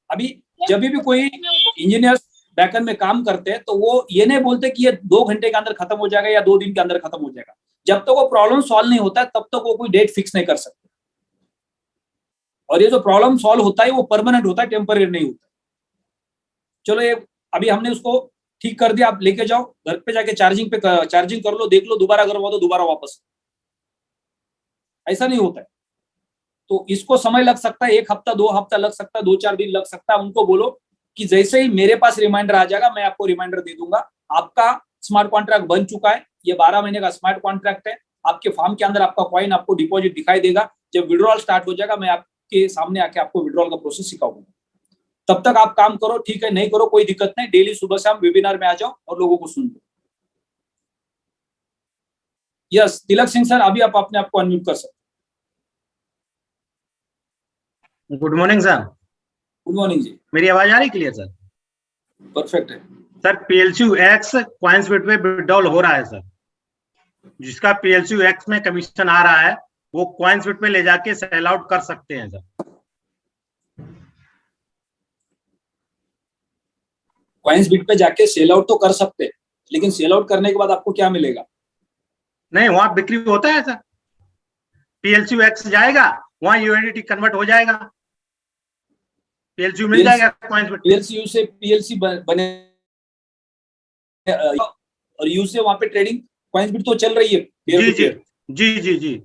अभी जब भी कोई इंजीनियर बैकएंड में काम करते हैं तो वो ये नहीं बोलते कि ये 2 घंटे के अंदर खत्म हो जाएगा या 2 दिन के अंदर खत्म हो जाएगा। जब तक वो प्रॉब्लम सॉल्व नहीं होता है तब तक वो कोई डेट फिक्स नहीं कर सकते। और ये जो प्रॉब्लम सॉल्व होता है वो परमानेंट होता है, टेम्पररी नहीं होता। चलो ये अभी हमने उसको ठीक कर दिया, आप लेके जाओ घर पे जाके चार्जिंग कर लो, देख लो, दोबारा गर्म हो तो दोबारा वापस, ऐसा नहीं होता है। तो इसको समय लग सकता है, 1 हफ्ता 2 हफ्ता लग सकता है, 2-4 दिन लग सकता है। उनको बोलो कि जैसे ही मेरे पास रिमाइंडर आ जाएगा मैं आपको रिमाइंडर दे दूंगा, आपका स्मार्ट कॉन्ट्रैक्ट बन चुका है, ये 12 महीने का स्मार्ट कॉन्ट्रैक्ट है, आपके फॉर्म के अंदर आपका कॉइन आपको डिपॉजिट दिखाई देगा। जब विड्रॉल स्टार्ट हो जाएगा मैं आपके सामने आके आपको विड्रॉल का प्रोसेस सिखाऊंगा। तब तक आप काम करो, ठीक है, नहीं करो कोई दिक्कत नहीं, डेली सुबह शाम वेबिनार में आ जाओ और लोगों को सुन लो। यस तिलक सिंह सर, अभी आप अपने आप को अनम्यूट कर सकते। Good morning sir. Good morning जी, मेरी आवाज आ रही क्लियर सर? परफेक्ट है सर। PLCU X कॉइन्सबिट में विड्रॉल हो रहा है सर, जिसका PLCU X में कमीशन आ रहा है वो कॉइन्सबिट में ले जाके सेल आउट कर सकते हैं सर। कॉइन्सबिट पे जाके सेल आउट तो कर सकते हैं, लेकिन सेल आउट करने के बाद आपको क्या मिलेगा? नहीं, वहां बिक्री होता है सर। PLCU X जाएगा, वहां USDT कन्वर्ट हो जाएगा, PLCU मिल जाएगा कॉइन्सबिट। PLCU से PLC बने और यू से वहां पे ट्रेडिंग कॉइन्सबिट तो चल रही है। जी,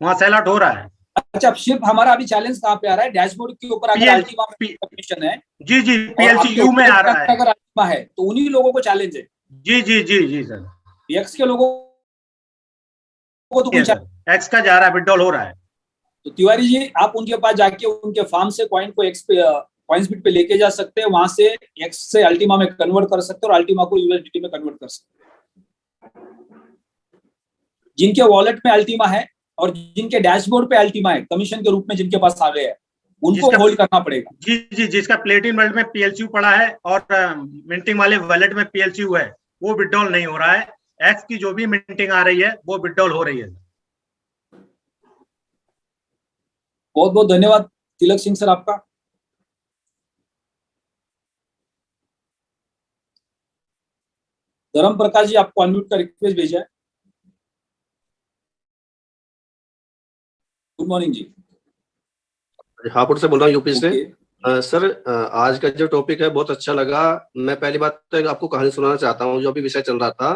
वहां सेल आउट हो रहा है। अच्छा, अब सिर्फ हमारा अभी चैलेंज कहाँ पे आ रहा है? डैशबोर्ड के ऊपर अगर अल्टीमा में कमीशन है, जी PLCU में आ रहा है। अगर अल्टीमा है तो उन्हीं लोगों को चैलेंज है। जी सर। एक्स के लोगों को तो कुछ एक्स का जा रहा है, विड्रॉल हो रहा है। तो तिवारी जी आप उनके पास जाके उनके फार्म से कॉइन को एक्स पे कॉइन्सबिट पे लेके जा सकते हैं, वहां से एक्स से अल्टीमा में कन्वर्ट कर सकते हैं और अल्टीमा को यूएसडीटी में कन्वर्ट कर सकते हैं। जिनके वॉलेट में अल्टीमा है और जिनके डैशबोर्ड पे अल्टीमा है, कमीशन के रूप में जिनके पास आ गए हैं, उनको होल्ड करना पड़ेगा। जी जी, जिसका प्लेटिन वॉलेट में PLCU पड़ा है और मिंटिंग वाले वॉलेट में PLCU है, वो विड्रॉल नहीं हो रहा है। एक्स की जो भी मिंटिंग आ रही है वो विड्रॉल हो रही है। बहुत बहुत धन्यवाद तिलक सिंह सर आपका। धर्म प्रकाश जी, आपको अनम्यूट का रिक्वेस्ट भेजा है। गुड मॉर्निंग जी। हापुड़ से बोल रहा हूँ, यूपी से। ओके। सर, आज का जो टॉपिक है बहुत अच्छा लगा। मैं पहली बात तो आपको कहानी सुनाना चाहता हूँ, जो अभी विषय चल रहा था।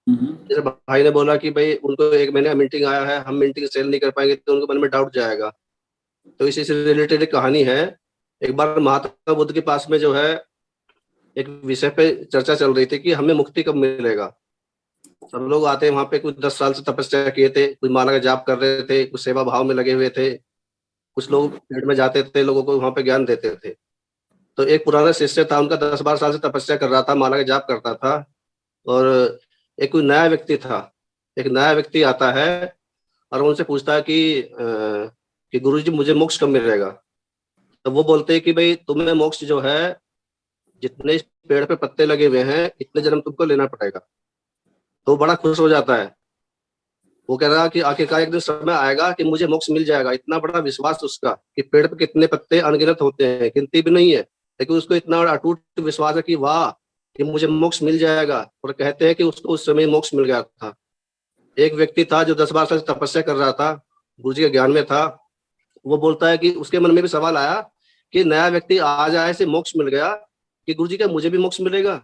जैसे भाई ने बोला कि भाई उनको 1 महीने का मीटिंग आया है, हम मीटिंग सेल नहीं कर पाएंगे तो उनके मन में डाउट जाएगा। तो इसी से रिलेटेड एक कहानी है। एक बार महात्मा बुद्ध के पास में जो है एक विषय पे चर्चा चल रही थी कि हमें मुक्ति कब मिलेगा। सब लोग आते हैं वहां पे, कुछ 10 साल से तपस्या किए थे, कुछ माला का जाप कर रहे थे, कुछ सेवा भाव में लगे हुए थे, कुछ लोग फील्ड में जाते थे, लोगों को वहां पे ज्ञान देते थे। तो एक पुराना शिष्य था, उनका 10-12 साल से तपस्या कर रहा था, माला का जाप करता था। और एक कोई नया व्यक्ति था, एक नया व्यक्ति आता है और उनसे पूछता है कि गुरुजी मुझे मोक्ष कब मिलेगा। तो वो बोलते हैं कि भाई तुम्हें मोक्ष जो है, जितने पेड़ पे पत्ते लगे हुए हैं इतने जन्म तुमको लेना पड़ेगा। तो बड़ा खुश हो जाता है। वो कह रहा कि आखिरकार एक दिन समय आएगा कि मुझे मोक्ष मिल जाएगा। इतना बड़ा विश्वास उसका कि पेड़ पे कितने पत्ते अनगिनत होते हैं, गिनती भी नहीं है, लेकिन उसको इतना अटूट विश्वास है कि वाह कि मुझे मोक्ष मिल जाएगा। और कहते हैं कि उसको उस समय मोक्ष मिल गया था। एक व्यक्ति था जो 10-12 साल से तपस्या कर रहा था, गुरुजी के ज्ञान में था। वो बोलता है कि उसके मन में भी सवाल आया कि नया व्यक्ति आ जाए से मोक्ष मिल गया, कि गुरुजी क्या मुझे भी मोक्ष मिलेगा।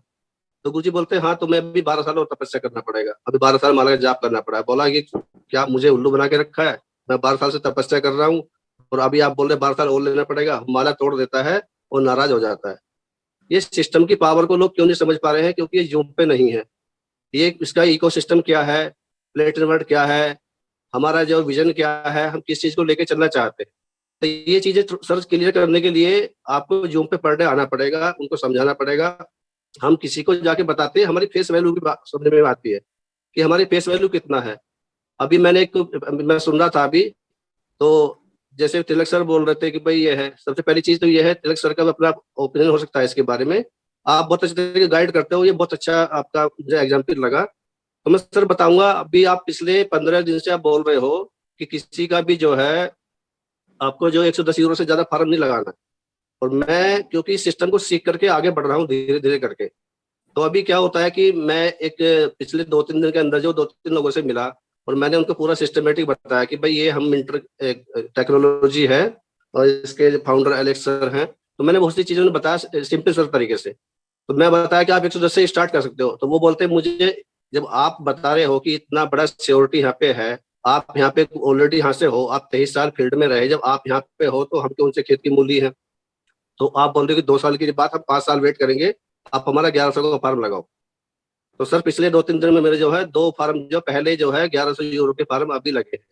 तो गुरुजी बोलते हैं हाँ तुम्हें अभी 12 साल और तपस्या करना पड़ेगा, अभी 12 साल माला का जाप करना पड़ा है। बोला कि क्या मुझे उल्लू बना के रखा है, मैं 12 साल से तपस्या कर रहा हूँ और अभी आप बोल रहे 12 साल और लेना पड़ेगा। माला तोड़ देता है और नाराज हो जाता है। ये सिस्टम की पावर को लोग क्यों नहीं समझ पा रहे हैं, क्योंकि ये यूं पे नहीं है। ये इसका इकोसिस्टम क्या है, प्लेटिन वर्ड क्या है, हमारा जो विजन क्या है, हम किस चीज को लेकर चलना चाहते हैं। तो ये चीजें सर क्लियर करने के लिए आपको जूम पे पढ़ने आना पड़ेगा, उनको समझाना पड़ेगा। हम किसी को जाके बताते हैं, हमारी फेस वैल्यू की बात समझ में आती है कि हमारी फेस वैल्यू कितना है। अभी मैं सुन रहा था अभी, तो जैसे तिलक सर बोल रहे थे कि भाई ये है, सबसे पहली चीज तो ये है, तिलक सर का अपना ओपिनियन हो सकता है इसके बारे में, आप बहुत अच्छे तरीके से गाइड करते हो, ये बहुत अच्छा आपका मुझे एग्जाम्पल लगा। तो मैं सर बताऊंगा, अभी आप पिछले 15 दिन से आप बोल रहे हो कि किसी का भी जो है आपको जो 110 यूरो से ज्यादा फार्म नहीं लगाना। और मैं क्योंकि इस सिस्टम को सीख करके आगे बढ़ रहा हूँ धीरे धीरे करके, तो अभी क्या होता है कि मैं एक पिछले 2-3 दिन के अंदर जो 2-3 लोगों से मिला और मैंने उनको पूरा सिस्टमेटिक बताया कि भाई ये हम इंटर टेक्नोलॉजी है और इसके फाउंडर एलेक्स सर हैं। तो मैंने बहुत सी चीजों ने बताया सिंपल सर तरीके से। तो मैं बताया कि आप 110 से स्टार्ट कर सकते हो। तो वो बोलते हैं मुझे, जब आप बता रहे हो कि इतना बड़ा सिक्योरिटी यहाँ पे है, आप यहाँ पे ऑलरेडी यहाँ से हो, आप 23 साल फील्ड में रहे, जब आप यहाँ पे हो तो हम क्यों उनसे खेत की मूली है। तो आप बोल रहे हो कि 2 साल की बात, हम 5 साल वेट करेंगे, आप हमारा 1100 का फार्म लगाओ। तो सर पिछले 2-3 दिन में मेरे जो है 2 फार्म जो पहले जो है 1100 यूरो के फार्म अभी लगे हैं।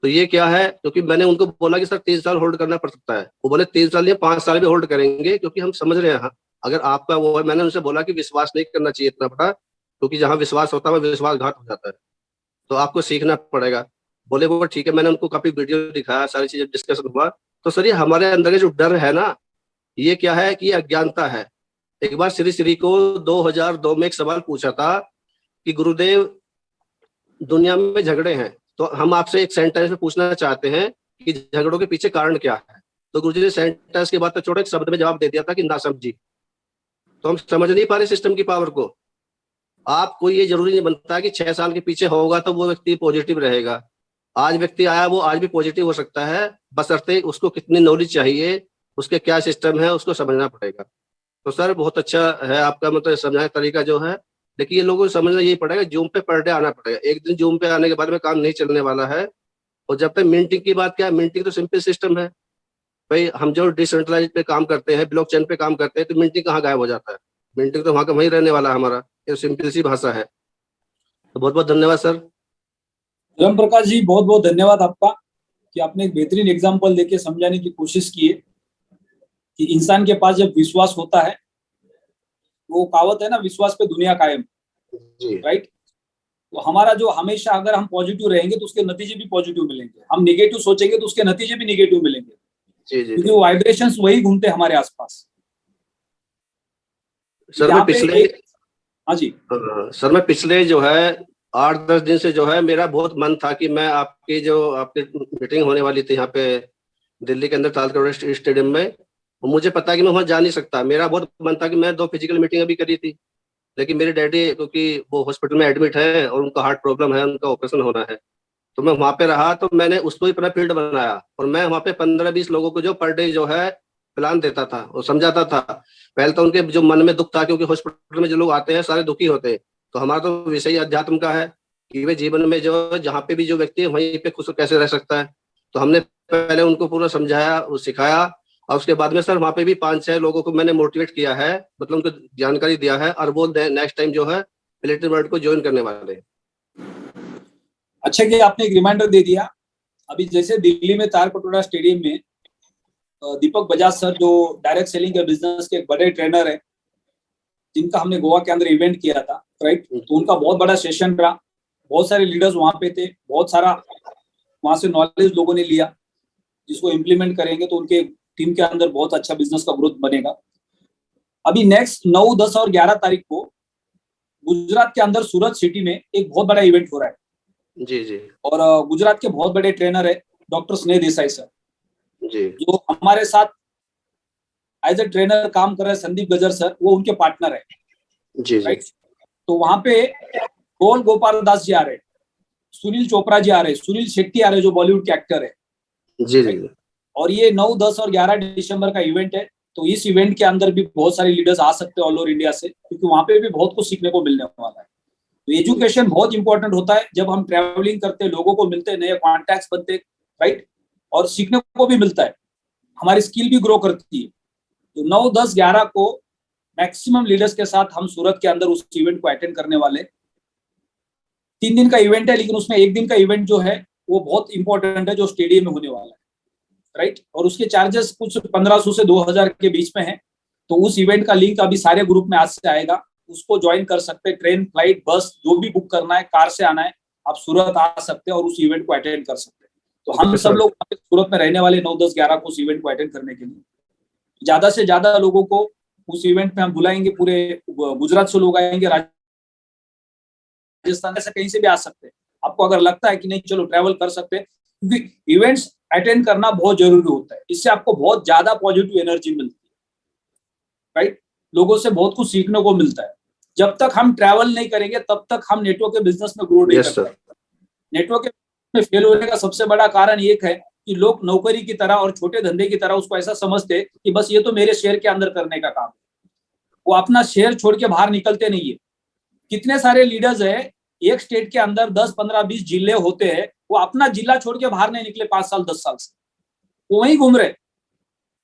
तो ये क्या है, क्योंकि मैंने उनको बोला कि सर 3 साल होल्ड करना पड़ सकता है। वो बोले 3 साल या 5 साल भी होल्ड करेंगे, क्योंकि हम समझ रहे हैं अगर आपका वो है। मैंने उनसे बोला कि विश्वास नहीं करना चाहिए इतना बड़ा, क्योंकि जहाँ विश्वास होता है विश्वासघात हो जाता है, तो आपको सीखना पड़ेगा। बोले वो ठीक है। मैंने उनको काफी वीडियो दिखाया, सारी चीजें डिस्कशन हुआ। तो सर ये हमारे अंदर के जो डर है ना, ये क्या है कि अज्ञानता है। एक बार श्री श्री को 2002 में एक सवाल पूछा था कि गुरुदेव दुनिया में झगड़े हैं, तो हम आपसे एक सेंटेंस में पूछना चाहते हैं कि झगड़ों के पीछे कारण क्या है। तो गुरुजी ने सेंटेंस के बाद तो छोटे शब्द में जवाब दे दिया था कि ना समझी। तो हम समझ नहीं पा रहे सिस्टम की पावर को। आपको ये जरूरी नहीं बनता कि 6 साल के पीछे होगा तो वो व्यक्ति पॉजिटिव रहेगा। आज व्यक्ति आया वो आज भी पॉजिटिव हो सकता है, बशर्ते उसको कितनी नॉलेज चाहिए, उसके क्या सिस्टम है, उसको समझना पड़ेगा। तो सर बहुत अच्छा है आपका मतलब समझाने का तरीका जो है, लेकिन ये लोगों को समझना यही पड़ेगा, जूम पे पर डे आना पड़ेगा। एक दिन जूम पे आने के बाद में काम नहीं चलने वाला है। और जब तक मिंटिंग की बात, क्या है मिंटिंग तो सिंपल सिस्टम है भाई। हम जो डिसेंट्रलाइज पे काम करते हैं, ब्लॉकचेन पे काम करते हैं, तो मिंटिंग कहाँ गायब हो जाता है। मिंटिंग तो वहां का वहीं रहने वाला है हमारा, ये सिंपल सी भाषा है। तो बहुत बहुत धन्यवाद सर। राम प्रकाश जी, बहुत बहुत धन्यवाद आपका कि आपने एक बेहतरीन एग्जांपल देके समझाने की कोशिश की है कि इंसान के पास जब विश्वास होता है, वो कहावत है ना, विश्वास पे दुनिया कायम, जी राइट। तो हमारा जो हमेशा अगर हम पॉजिटिव रहेंगे तो उसके नतीजे भी पॉजिटिव मिलेंगे, हम निगेटिव सोचेंगे तो उसके नतीजे भी निगेटिव मिलेंगे, जी जी क्योंकि वो वाइब्रेशंस वही घूमते हमारे आसपास। सर। यहाँ मैं पे पिछले हाँ जी सर मैं पिछले जो है 8-10 दिन से जो है मेरा बहुत मन था कि मैं आपकी मीटिंग होने वाली थी यहाँ पे दिल्ली के अंदर तालकटोरा स्टेडियम में, और मुझे पता है कि मैं वहाँ जा नहीं सकता। मेरा बहुत मन था कि मैं 2 फिजिकल मीटिंग अभी करी थी, लेकिन मेरे डैडी क्योंकि वो हॉस्पिटल में एडमिट है और उनका हार्ट प्रॉब्लम है, उनका ऑपरेशन होना है, तो मैं वहाँ पे रहा। तो मैंने उसको ही अपना फील्ड बनाया और मैं वहाँ पे 15-20 लोगों को जो पर डे जो है प्लान देता था और समझाता था। पहले तो उनके जो मन में दुख था, क्योंकि हॉस्पिटल में जो लोग आते हैं सारे दुखी होते हैं, तो हमारा तो विषय ही अध्यात्म का है कि वे जीवन में जो जहाँ पे भी जो व्यक्ति है वहीं पे खुश कैसे रह सकता है। तो हमने पहले उनको पूरा समझाया और सिखाया, और उसके बाद में सर वहाँ पे भी 5-6 लोगों को मैंने मोटिवेट किया है, मतलब उनको जानकारी दिया है, और वो नेक्स्ट टाइम जो है मिलिट्री वर्ल्ड को ज्वाइन करने वाले हैं। अच्छा कि आपने एक रिमाइंडर दे दिया। अभी जैसे दिल्ली में तालकटोरा स्टेडियम में दीपक बजाज सर जो डायरेक्ट सेलिंग के बिजनेस के एक बड़े ट्रेनर है, जिनका हमने गोवा के अंदर इवेंट किया था, राइट, तो उनका बहुत बड़ा सेशन रहा, बहुत सारे लीडर्स वहां पे थे, बहुत सारा वहां से नॉलेज लोगों ने लिया, जिसको इम्प्लीमेंट करेंगे तो उनके टीम के अंदर बहुत अच्छा बिजनेस का ग्रोथ बनेगा। अभी नेक्स्ट 9, 10 और 11 तारीख को गुजरात के अंदर सूरत सिटी में एक बहुत बड़ा इवेंट हो रहा है। जी जी। और गुजरात के बहुत बड़े ट्रेनर है डॉक्टर स्नेह देसाई सर, जी, जो हमारे साथ एज ए ट्रेनर काम कर रहे हैं। संदीप गजर सर वो उनके पार्टनर है, जी जी। राइट। तो वहां पे गोल गोपाल दास जी आ रहे, सुनील चोपड़ा जी आ रहे, सुनील शेट्टी आ रहे जो बॉलीवुड के एक्टर है, जी जी। और ये 9, 10 और 11 दिसंबर का इवेंट है। तो इस इवेंट के अंदर भी बहुत सारे लीडर्स आ सकते हैं ऑल ओवर इंडिया से, क्योंकि वहां पे भी बहुत कुछ सीखने को मिलने वाला है। तो एजुकेशन बहुत इंपॉर्टेंट होता है। जब हम ट्रैवलिंग करते हैं, लोगों को मिलते हैं, नए कॉन्टैक्ट्स बनते हैं, राइट, और सीखने को भी मिलता है, हमारी स्किल भी ग्रो करती है। तो 9, 10, 11 को मैक्सिमम लीडर्स के साथ हम सूरत के अंदर उस इवेंट को अटेंड करने वाले। 3 दिन का इवेंट है, लेकिन उसमें 1 दिन का इवेंट जो है वो बहुत इंपॉर्टेंट है, जो स्टेडियम में होने वाला है, राइट। और उसके चार्जेस कुछ 1500 से 2000 के बीच में है। तो उस इवेंट का लिंक अभी सारे ग्रुप में आज से आएगा, उसको ज्वाइन कर सकते हैं। ट्रेन, फ्लाइट, बस जो भी बुक करना है, कार से आना है, आप सूरत आ सकते हैं और उस इवेंट को अटेंड कर सकते हैं। तो हम सब लोग सूरत में रहने वाले 9, 10, 11 को उस इवेंट को अटेंड करने के लिए ज्यादा से ज्यादा लोगों को उस इवेंट में हम बुलाएंगे। पूरे गुजरात से लोग आएंगे, राजस्थान से कहीं से भी आ सकते हैं। आपको अगर लगता है कि नहीं चलो ट्रैवल कर सकते हैं, क्योंकि इवेंट्स अटेंड करना बहुत जरूरी होता है। इससे आपको बहुत ज्यादा पॉजिटिव एनर्जी मिलती है, राइट। लोगों से बहुत कुछ सीखने को मिलता है। जब तक हम ट्रैवल नहीं करेंगे तब तक हम नेटवर्क के बिजनेस में ग्रो नहीं कर पाएंगे। नेटवर्क में फेल होने का सबसे बड़ा कारण एक है कि लोग नौकरी की तरह और छोटे धंधे की तरह उसको ऐसा समझते कि बस ये तो मेरे शहर के अंदर करने का काम है। वो अपना शहर छोड़ के बाहर निकलते नहीं है। कितने सारे लीडर्स है, एक स्टेट के अंदर 10, 15, 20 जिले होते हैं, वो अपना जिला छोड़ के बाहर नहीं निकले 5 साल 10 साल से, वो वहीं घूम रहे।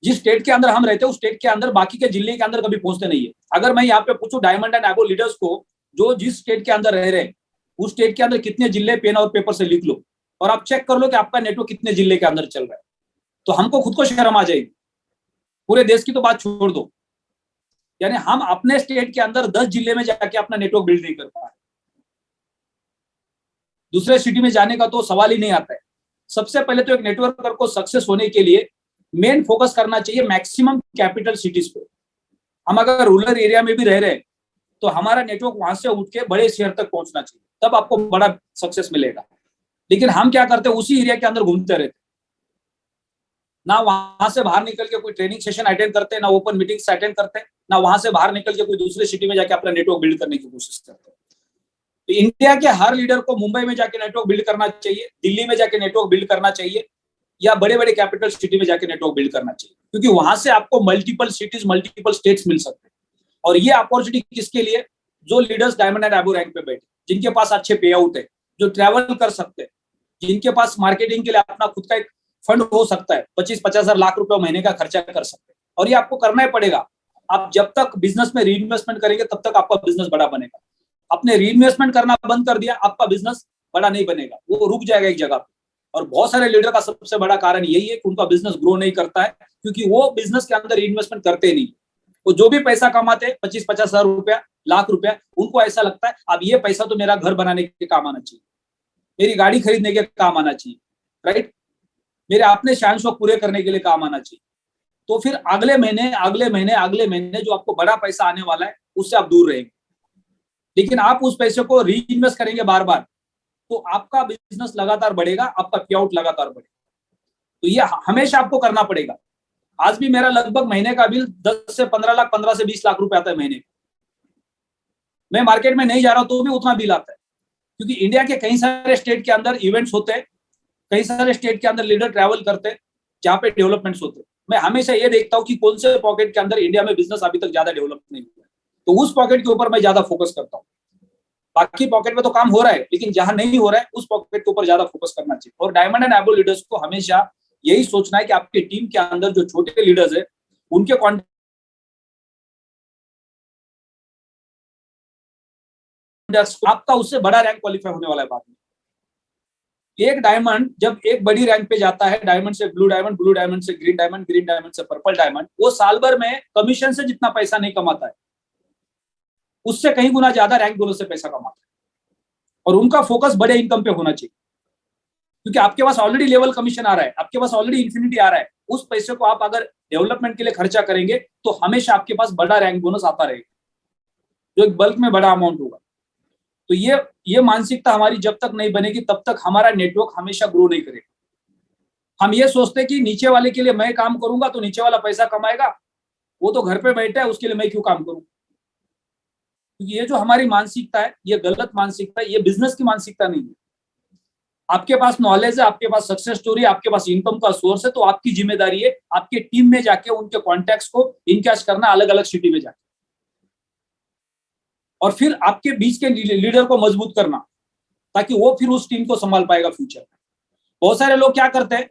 जिस स्टेट के अंदर हम रहते हैं उस स्टेट के अंदर बाकी के जिले के अंदर कभी पहुंचते नहीं है। अगर मैं यहाँ पे पूछूं डायमंड एंड एबो लीडर्स को, जो जिस स्टेट के अंदर रह रहे, उस स्टेट के अंदर कितने जिले, पेन और पेपर से लिख लो और आप चेक कर लो कि आपका नेटवर्क कितने जिले के अंदर चल रहा है। तो हमको खुद को शर्म आ जाएगी। पूरे देश की तो बात छोड़ दो, यानी हम अपने स्टेट के अंदर 10 जिले में जाके अपना नेटवर्क बिल्ड नहीं कर पा रहे। दूसरे सिटी में जाने का तो सवाल ही नहीं आता है। सबसे पहले तो एक नेटवर्कर को सक्सेस होने के लिए मेन फोकस करना चाहिए मैक्सिमम कैपिटल सिटीज पे। हम अगर रूरल एरिया में भी रह रहे हैं तो हमारा नेटवर्क वहां से उठ के बड़े शहर तक पहुंचना चाहिए, तब आपको बड़ा सक्सेस मिलेगा। लेकिन हम क्या करते हैं, उसी एरिया के अंदर घूमते रहते, ना वहां से बाहर निकल के कोई ट्रेनिंग सेशन अटेंड करते हैं, ना ओपन मीटिंग्स अटेंड करते हैं, ना वहां से बाहर निकल के कोई दूसरे सिटी में जाके अपना नेटवर्क बिल्ड करने की कोशिश करते हैं। तो इंडिया के हर लीडर को मुंबई में जाके नेटवर्क बिल्ड करना चाहिए, दिल्ली में जाके नेटवर्क बिल्ड करना चाहिए, या बड़े बड़े कैपिटल सिटी में जाके नेटवर्क बिल्ड करना चाहिए, क्योंकि वहां से आपको मल्टीपल सिटीज, मल्टीपल स्टेट्स मिल सकते हैं। और ये अपॉर्चुनिटी किसके लिए? जो लीडर्स डायमंड एंड एबो रैंक पे बैठे, जिनके पास अच्छे पे आउट है, जो ट्रैवल कर सकते हैं, जिनके पास मार्केटिंग के लिए अपना खुद का एक फंड हो सकता है, 25-50 लाख रुपए महीने का खर्चा कर सकते हैं। और ये आपको करना ही पड़ेगा। आप जब तक बिजनेस में रीइन्वेस्टमेंट करेंगे तब तक आपका बिजनेस बड़ा बनेगा। आपने रीइन्वेस्टमेंट करना बंद कर दिया, आपका बिजनेस बड़ा नहीं बनेगा, वो रुक जाएगा एक जगह पे। और बहुत सारे लीडर का सबसे बड़ा कारण यही है कि उनका बिजनेस ग्रो नहीं करता है, क्योंकि वो बिजनेस के अंदर इन्वेस्टमेंट करते नहीं। वो जो भी पैसा कमाते 25-50 हजार रुपया, लाख रुपया, उनको ऐसा लगता है अब ये पैसा तो मेरा घर बनाने के काम आना चाहिए, मेरी गाड़ी खरीदने के काम आना चाहिए, राइट, मेरे अपने शान शौक पूरे करने के लिए काम आना चाहिए। तो फिर अगले महीने जो आपको बड़ा पैसा आने वाला है उससे आप दूर रहेंगे। लेकिन आप उस पैसे को री इन्वेस्ट करेंगे बार बार, तो आपका बिजनेस लगातार बढ़ेगा, आपका पे आउट लगातार बढ़ेगा। तो ये हमेशा आपको करना पड़ेगा। आज भी मेरा लगभग महीने का बिल 10 से 15 लाख, 15 से 20 लाख रुपए आता है महीने। मैं मार्केट में नहीं जा रहा हूं तो भी उतना बिल आता है, क्योंकि इंडिया के कई सारे स्टेट के अंदर इवेंट्स होते हैं, कई सारे स्टेट के अंदर लीडर ट्रैवल करते हैं जहाँ पे डेवलपमेंट्स होते हैं। मैं हमेशा ये देखता हूँ कि कौन से पॉकेट के अंदर इंडिया में बिजनेस अभी तक ज्यादा डेवलप नहीं हुआ है, तो उस पॉकेट के ऊपर मैं ज्यादा फोकस करता हूँ। बाकी पॉकेट में तो काम हो रहा है, लेकिन जहां नहीं हो रहा है उस पॉकेट के ऊपर ज्यादा फोकस करना चाहिए। और डायमंड एंड एबो लीडर्स को हमेशा यही सोचना है कि आपकी टीम के अंदर जो छोटे लीडर्स है उनके आपका उससे बड़ा रैंक क्वालिफाई होने वाला है बाद में। एक डायमंड जब एक बड़ी रैंक पे जाता है, डायमंड से ब्लू डायमंड, ब्लू डायमंड से ग्रीन डायमंड, ग्रीन डायमंड से पर्पल डायमंड, वो साल भर में कमीशन से जितना पैसा नहीं कमाता है उससे कहीं गुना ज्यादा रैंक बोनस से पैसा कमाता है। और उनका फोकस बड़े इनकम पे होना चाहिए, क्योंकि आपके पास ऑलरेडी लेवल कमीशन आ रहा है, आपके पास ऑलरेडी इन्फिनिटी आ रहा है। उस पैसे को आप अगर डेवलपमेंट के लिए खर्चा करेंगे तो हमेशा आपके पास बड़ा रैंक बोनस आता रहेगा, जो एक बल्क में बड़ा अमाउंट होगा। तो ये मानसिकता हमारी जब तक नहीं बनेगी तब तक हमारा नेटवर्क हमेशा ग्रो नहीं करेगा। हम ये सोचते हैं कि नीचे वाले के लिए मैं काम करूंगा तो नीचे वाला पैसा कमाएगा, वो तो घर पे बैठा है उसके लिए मैं क्यों काम करूं। क्योंकि ये जो हमारी मानसिकता है ये गलत मानसिकता है, ये बिजनेस की मानसिकता नहीं है। आपके पास नॉलेज है, आपके पास सक्सेस स्टोरी, आपके पास इनकम का सोर्स है, तो आपकी जिम्मेदारी है आपके टीम में जाके उनके कॉन्टैक्ट्स को इनकैश करना, अलग अलग सिटी में जाके, और फिर आपके बीच के लीडर को मजबूत करना, ताकि वो फिर उस टीम को संभाल पाएगा फ्यूचर में। बहुत सारे लोग क्या करते हैं,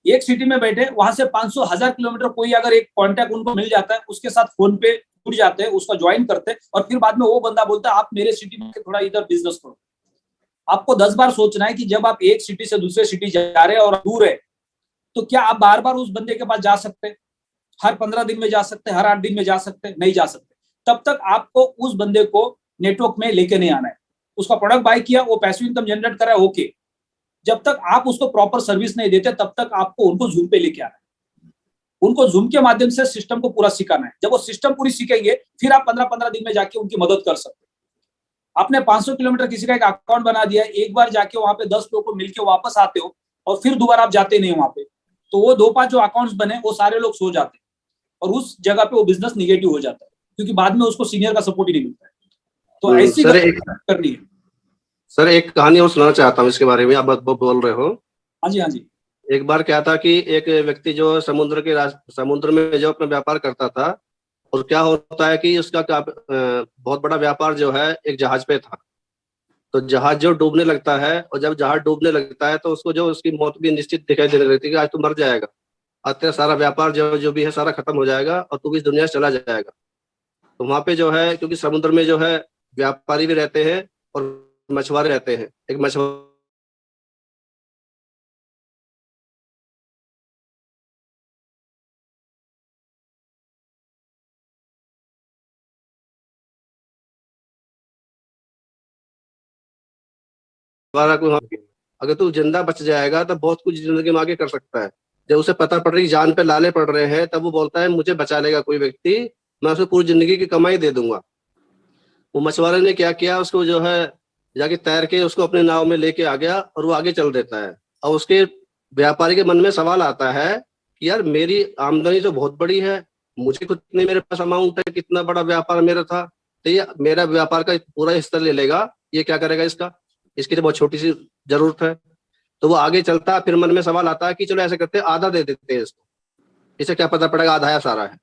एक सिटी में बैठे, वहां से 500-1000 किलोमीटर कोई अगर एक कॉन्टैक्ट उनको मिल जाता है, उसके साथ फोन पे जुड़ जाते हैं, उसका ज्वाइन करते हैं, और फिर बाद में वो बंदा बोलता है आप मेरे सिटी में थोड़ा इधर बिजनेस करो। आपको 10 बार सोचना है कि जब आप एक सिटी से दूसरे सिटी जा रहे हैं और दूर है, तो क्या आप बार बार उस बंदे के पास जा सकते हैं? हर 15 दिन में जा सकते हैं, हर 8 दिन में जा सकते हैं? नहीं जा सकते। तब तक आपको उस बंदे को नेटवर्क में लेके नहीं आना है। उसका प्रोडक्ट बाय किया, वो पैसिव इनकम जनरेट कर रहा है, ओके। जब तक आप उसको प्रॉपर सर्विस नहीं देते तब तक आपको उनको जूम पे लेके आना है। उनको जूम के माध्यम से सिस्टम को पूरा सिखाना है। जब वो सिस्टम पूरी सीखेंगे फिर आप 15-15 दिन में जाके उनकी मदद कर सकते हैं। आपने 500 किलोमीटर किसी का एक अकाउंट बना दिया, एक बार जाके वहां पे 10 लोगों को मिलके वापस आते हो और फिर दोबारा आप जाते नहीं वहां पे, तो वो 2-5 जो अकाउंट्स बने वो सारे लोग सो जाते हैं और उस जगह पे वो बिजनेस निगेटिव हो जाता है, क्योंकि बाद में उसको सीनियर का सपोर्ट ही नहीं मिलता है। तो ऐसी करनी है। सर एक कहानी और सुनाना चाहता हूँ इसके बारे में, आप बोल रहे हो। हाँ जी, हाँ जी। एक बार क्या था कि एक व्यक्ति जो समुद्र में जो अपना व्यापार करता था, और क्या होता है कि उसका बहुत बड़ा व्यापार जो है एक जहाज पे था। तो जहाज जो डूबने लगता है, और जब जहाज डूबने लगता है तो उसको जो उसकी मौत भी निश्चित दिखाई देने लगती है कि आज तू मर जाएगा, आज तेरा सारा व्यापार जो भी है सारा खत्म हो जाएगा और तू भी इस दुनिया से चला जाएगा। तो वहां पे जो है, क्योंकि समुद्र में जो है व्यापारी भी रहते हैं और मछुआरे रहते हैं। एक मछुआरा को, अगर तू जिंदा बच जाएगा तो बहुत कुछ जिंदगी में आगे कर सकता है। जब उसे पता पड़ रही जान पे लाले पड़ रहे हैं, तब वो बोलता है मुझे बचा लेगा कोई व्यक्ति, मैं उसे पूरी जिंदगी की कमाई दे दूंगा। वो मछुआरे ने क्या किया, उसको जो है जाके तैर के उसको अपने नाव में लेके आ गया और वो आगे चल देता है। और उसके व्यापारी के मन में सवाल आता है कि यार मेरी आमदनी तो बहुत बड़ी है, मुझे कुछ नहीं, मेरे पास अमाउंट है, कितना बड़ा व्यापार मेरा था, तो ये मेरा व्यापार का पूरा हिस्सा ले लेगा, ये क्या करेगा, इसकी तो बहुत छोटी सी जरूरत है। तो वो आगे चलता है। फिर मन में सवाल आता है कि चलो ऐसे करते हैं, आधा दे देते हैं इसको, इसे क्या पता पड़ेगा आधा है सारा है।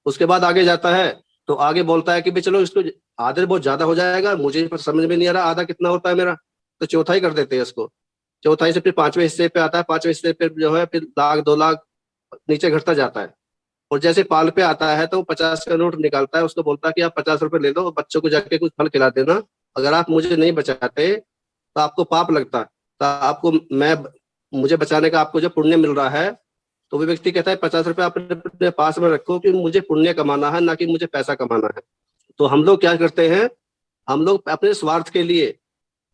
उसके बाद आगे जाता है तो आगे बोलता है कि भाई चलो इसको, आधे बहुत ज्यादा हो जाएगा, मुझे समझ में नहीं आ रहा आधा कितना होता है मेरा, तो चौथाई कर देते हैं इसको। चौथाई से फिर 5वें हिस्से पे आता है, 5वें हिस्से पे जो है फिर 1,00,000 2,00,000 नीचे घटता जाता है। और जैसे पाल पे आता है तो 50 का नोट निकालता है, उसको बोलता है कि आप 50 रुपए ले लो, बच्चों को जाके कुछ फल खिला देना, अगर आप मुझे नहीं बचाते तो आपको पाप लगता है, तो आपको मुझे बचाने का आपको जो पुण्य मिल रहा है तो वो व्यक्ति कहता है 50 रुपए अपने पास में रखो कि मुझे पुण्य कमाना है, ना कि मुझे पैसा कमाना है। तो हम लोग क्या करते हैं, हम लोग अपने स्वार्थ के लिए